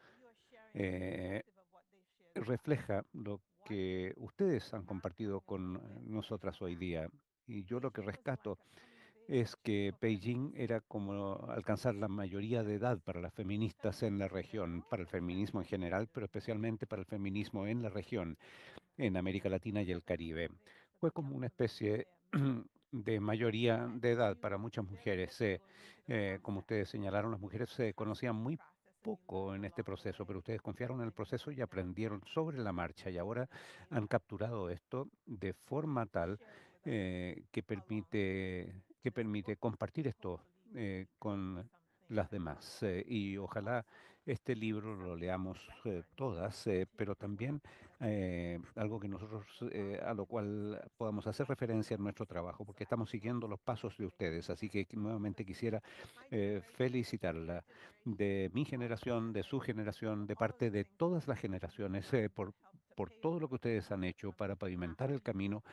refleja lo que ustedes han compartido con nosotras hoy día. Y yo lo que rescato es que Beijing era como alcanzar la mayoría de edad para las feministas en la región, para el feminismo en general, pero especialmente para el feminismo en la región, en América Latina y el Caribe. fue como una especie de mayoría de edad para muchas mujeres. Como ustedes señalaron, las mujeres se conocían muy poco en este proceso, pero ustedes confiaron en el proceso y aprendieron sobre la marcha y ahora han capturado esto de forma tal que permite compartir esto con las demás. Y ojalá este libro lo leamos todas, pero también algo que nosotros, a lo cual podamos hacer referencia en nuestro trabajo, porque estamos siguiendo los pasos de ustedes. Así que nuevamente quisiera felicitarla de mi generación, de su generación, de parte de todas las generaciones, por todo lo que ustedes han hecho para pavimentar el camino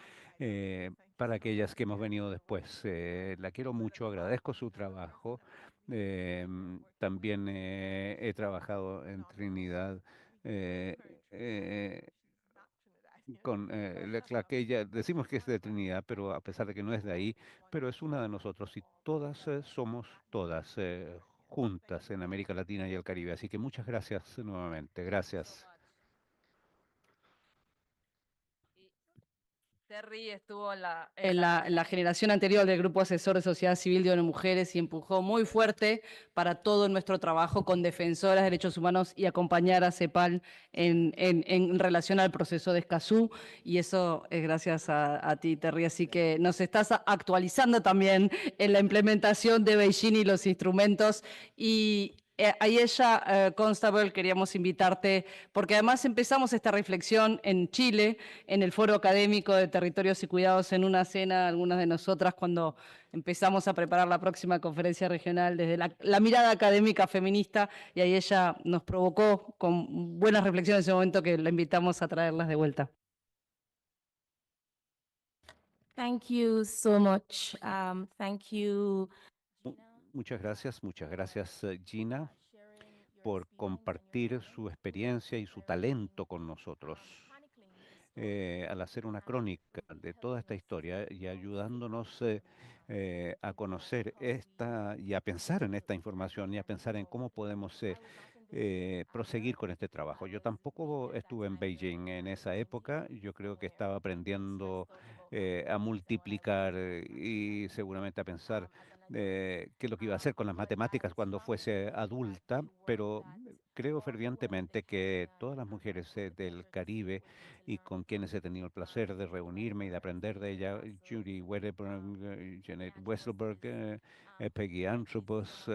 para aquellas que hemos venido después. La quiero mucho, agradezco su trabajo. También he trabajado en Trinidad eh, eh, con la que ella, decimos que es de Trinidad, pero a pesar de que no es de ahí, pero es una de nosotros y todas somos todas juntas en América Latina y el Caribe. Así que muchas gracias nuevamente. Gracias. Terry estuvo en la generación anterior del Grupo Asesor de Sociedad Civil de ONU Mujeres y empujó muy fuerte para todo nuestro trabajo con defensoras de derechos humanos y acompañar a CEPAL en relación al proceso de Escazú. Y eso es gracias a ti, Terry. Así que nos estás actualizando también en la implementación de Beijing y los instrumentos. Y a ella, Constable, queríamos invitarte, porque además empezamos esta reflexión en Chile, en el Foro Académico de Territorios y Cuidados, en una cena, algunas de nosotras, cuando empezamos a preparar la próxima conferencia regional desde la mirada académica feminista, y ahí ella nos provocó con buenas reflexiones en ese momento que la invitamos a traerlas de vuelta. Thank you so much. Thank you. Muchas gracias Gina, por compartir su experiencia y su talento con nosotros. Al hacer una crónica de toda esta historia y ayudándonos a conocer esta y a pensar en esta información y a pensar en cómo podemos proseguir con este trabajo. Yo tampoco estuve en Beijing en esa época, yo creo que estaba aprendiendo a multiplicar y seguramente a pensar qué es lo que iba a hacer con las matemáticas cuando fuese adulta, pero creo fervientemente que todas las mujeres del Caribe y con quienes he tenido el placer de reunirme y de aprender de ella, Judy Wedderburn, Janet Wesselberg, Peggy Anthropos,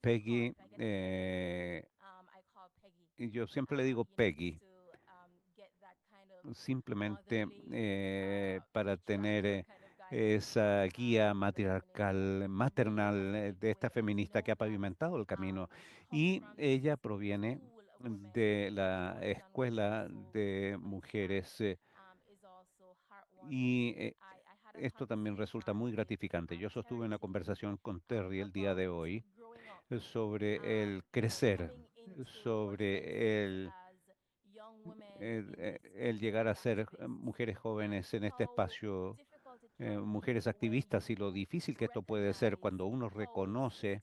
Peggy, y yo siempre le digo Peggy, simplemente para tener esa guía matriarcal, maternal de esta feminista que ha pavimentado el camino. Y ella proviene de la Escuela de Mujeres y esto también resulta muy gratificante. Yo sostuve una conversación con Terry el día de hoy sobre el crecer, sobre el llegar a ser mujeres jóvenes en este espacio, mujeres activistas y lo difícil que esto puede ser cuando uno reconoce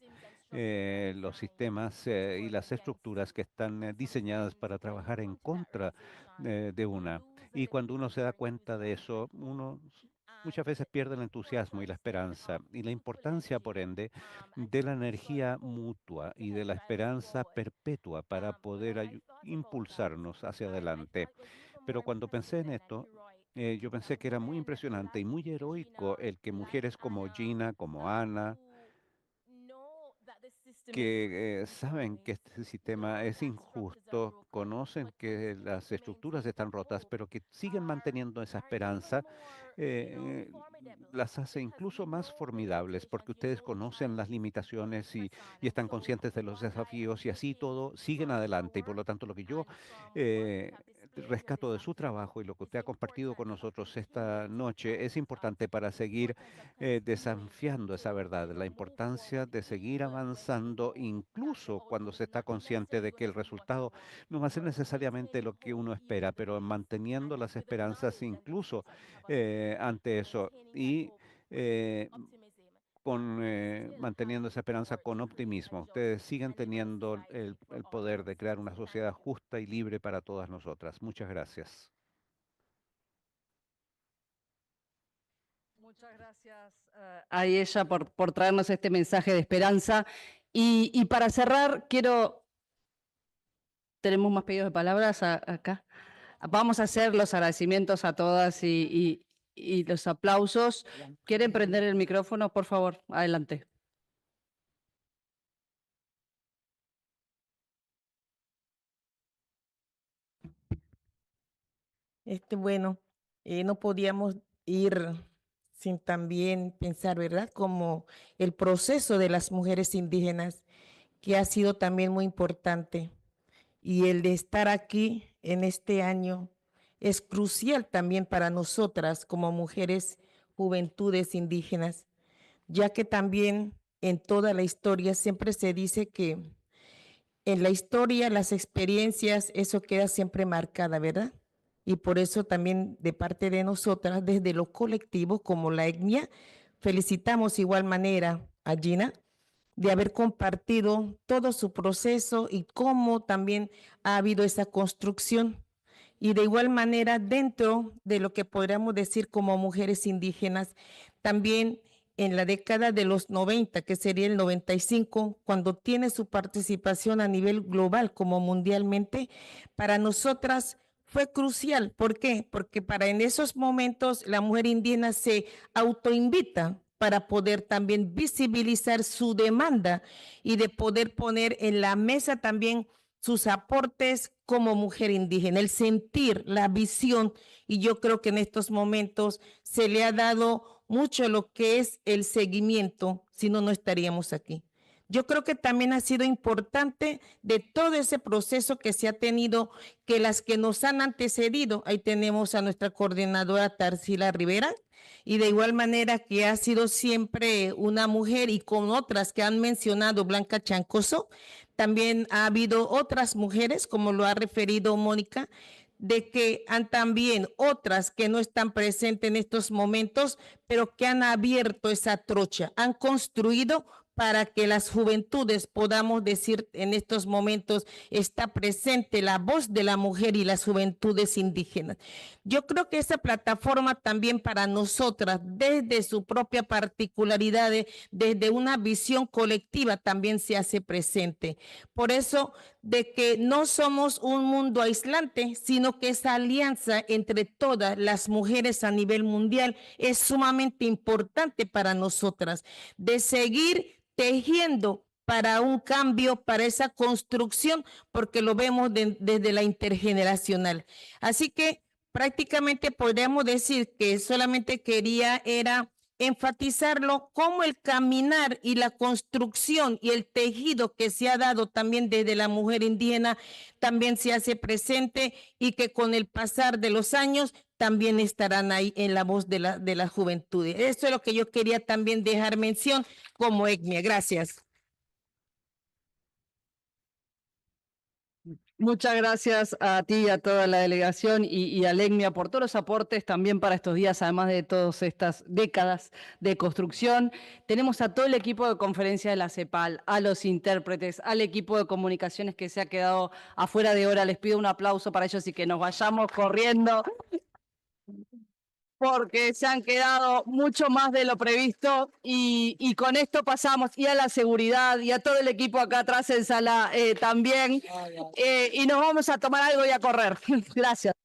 los sistemas y las estructuras que están diseñadas para trabajar en contra de una. Y cuando uno se da cuenta de eso, uno muchas veces pierde el entusiasmo y la esperanza y la importancia, por ende, de la energía mutua y de la esperanza perpetua para poder impulsarnos hacia adelante. Pero cuando pensé en esto, yo pensé que era muy impresionante y muy heroico el que mujeres como Gina, como Ana, que saben que este sistema es injusto, conocen que las estructuras están rotas, pero que siguen manteniendo esa esperanza, las hace incluso más formidables, porque ustedes conocen las limitaciones y están conscientes de los desafíos y así todo siguen adelante. Y por lo tanto, lo que yo rescato de su trabajo y lo que usted ha compartido con nosotros esta noche es importante para seguir desafiando esa verdad, la importancia de seguir avanzando, incluso cuando se está consciente de que el resultado no va a ser necesariamente lo que uno espera, pero manteniendo las esperanzas incluso ante eso y manteniendo esa esperanza con optimismo. Ustedes siguen teniendo el poder de crear una sociedad justa y libre para todas nosotras. Muchas gracias. Muchas gracias a ella por traernos este mensaje de esperanza. Y para cerrar, tenemos más pedidos de palabras acá. Vamos a hacer los agradecimientos a todas y los aplausos. ¿Quieren prender el micrófono, por favor? Adelante. Bueno, no podíamos ir sin también pensar, ¿verdad? Como el proceso de las mujeres indígenas, que ha sido también muy importante. Y el de estar aquí en este año es crucial también para nosotras como mujeres, juventudes indígenas, ya que también en toda la historia siempre se dice que en la historia, las experiencias, eso queda siempre marcada, ¿verdad? Y por eso también de parte de nosotras, desde lo colectivo como la etnia, felicitamos igual manera a Gina de haber compartido todo su proceso y cómo también ha habido esa construcción. Y de igual manera, dentro de lo que podríamos decir como mujeres indígenas, también en la década de los 90, que sería el 95, cuando tiene su participación a nivel global como mundialmente, para nosotras fue crucial. ¿Por qué? Porque para en esos momentos la mujer indígena se autoinvita para poder también visibilizar su demanda y de poder poner en la mesa también sus aportes como mujer indígena, el sentir, la visión, y yo creo que en estos momentos se le ha dado mucho lo que es el seguimiento, si no, no estaríamos aquí. Yo creo que también ha sido importante de todo ese proceso que se ha tenido, que las que nos han antecedido, ahí tenemos a nuestra coordinadora Tarsila Rivera, y de igual manera que ha sido siempre una mujer, y con otras que han mencionado, Blanca Chancoso, también ha habido otras mujeres, como lo ha referido Mónica, de que han también otras que no están presentes en estos momentos, pero que han abierto esa trocha, han construido para que las juventudes podamos decir en estos momentos está presente la voz de la mujer y las juventudes indígenas. Yo creo que esa plataforma también para nosotras, desde su propia particularidad, desde una visión colectiva también se hace presente. Por eso, de que no somos un mundo aislante, sino que esa alianza entre todas las mujeres a nivel mundial es sumamente importante para nosotras, de seguir tejiendo para un cambio, para esa construcción, porque lo vemos desde la intergeneracional. Así que prácticamente podríamos decir que solamente era enfatizarlo como el caminar y la construcción y el tejido que se ha dado también desde la mujer indígena también se hace presente y que con el pasar de los años también estarán ahí en la voz de la juventud. Eso es lo que yo quería también dejar mención como etnia. Gracias. Muchas gracias a ti y a toda la delegación y a Legmia por todos los aportes también para estos días, además de todas estas décadas de construcción. Tenemos a todo el equipo de conferencia de la CEPAL, a los intérpretes, al equipo de comunicaciones que se ha quedado afuera de hora. Les pido un aplauso para ellos y que nos vayamos corriendo, porque se han quedado mucho más de lo previsto y con esto pasamos y a la seguridad y a todo el equipo acá atrás en sala también y nos vamos a tomar algo y a correr. Gracias.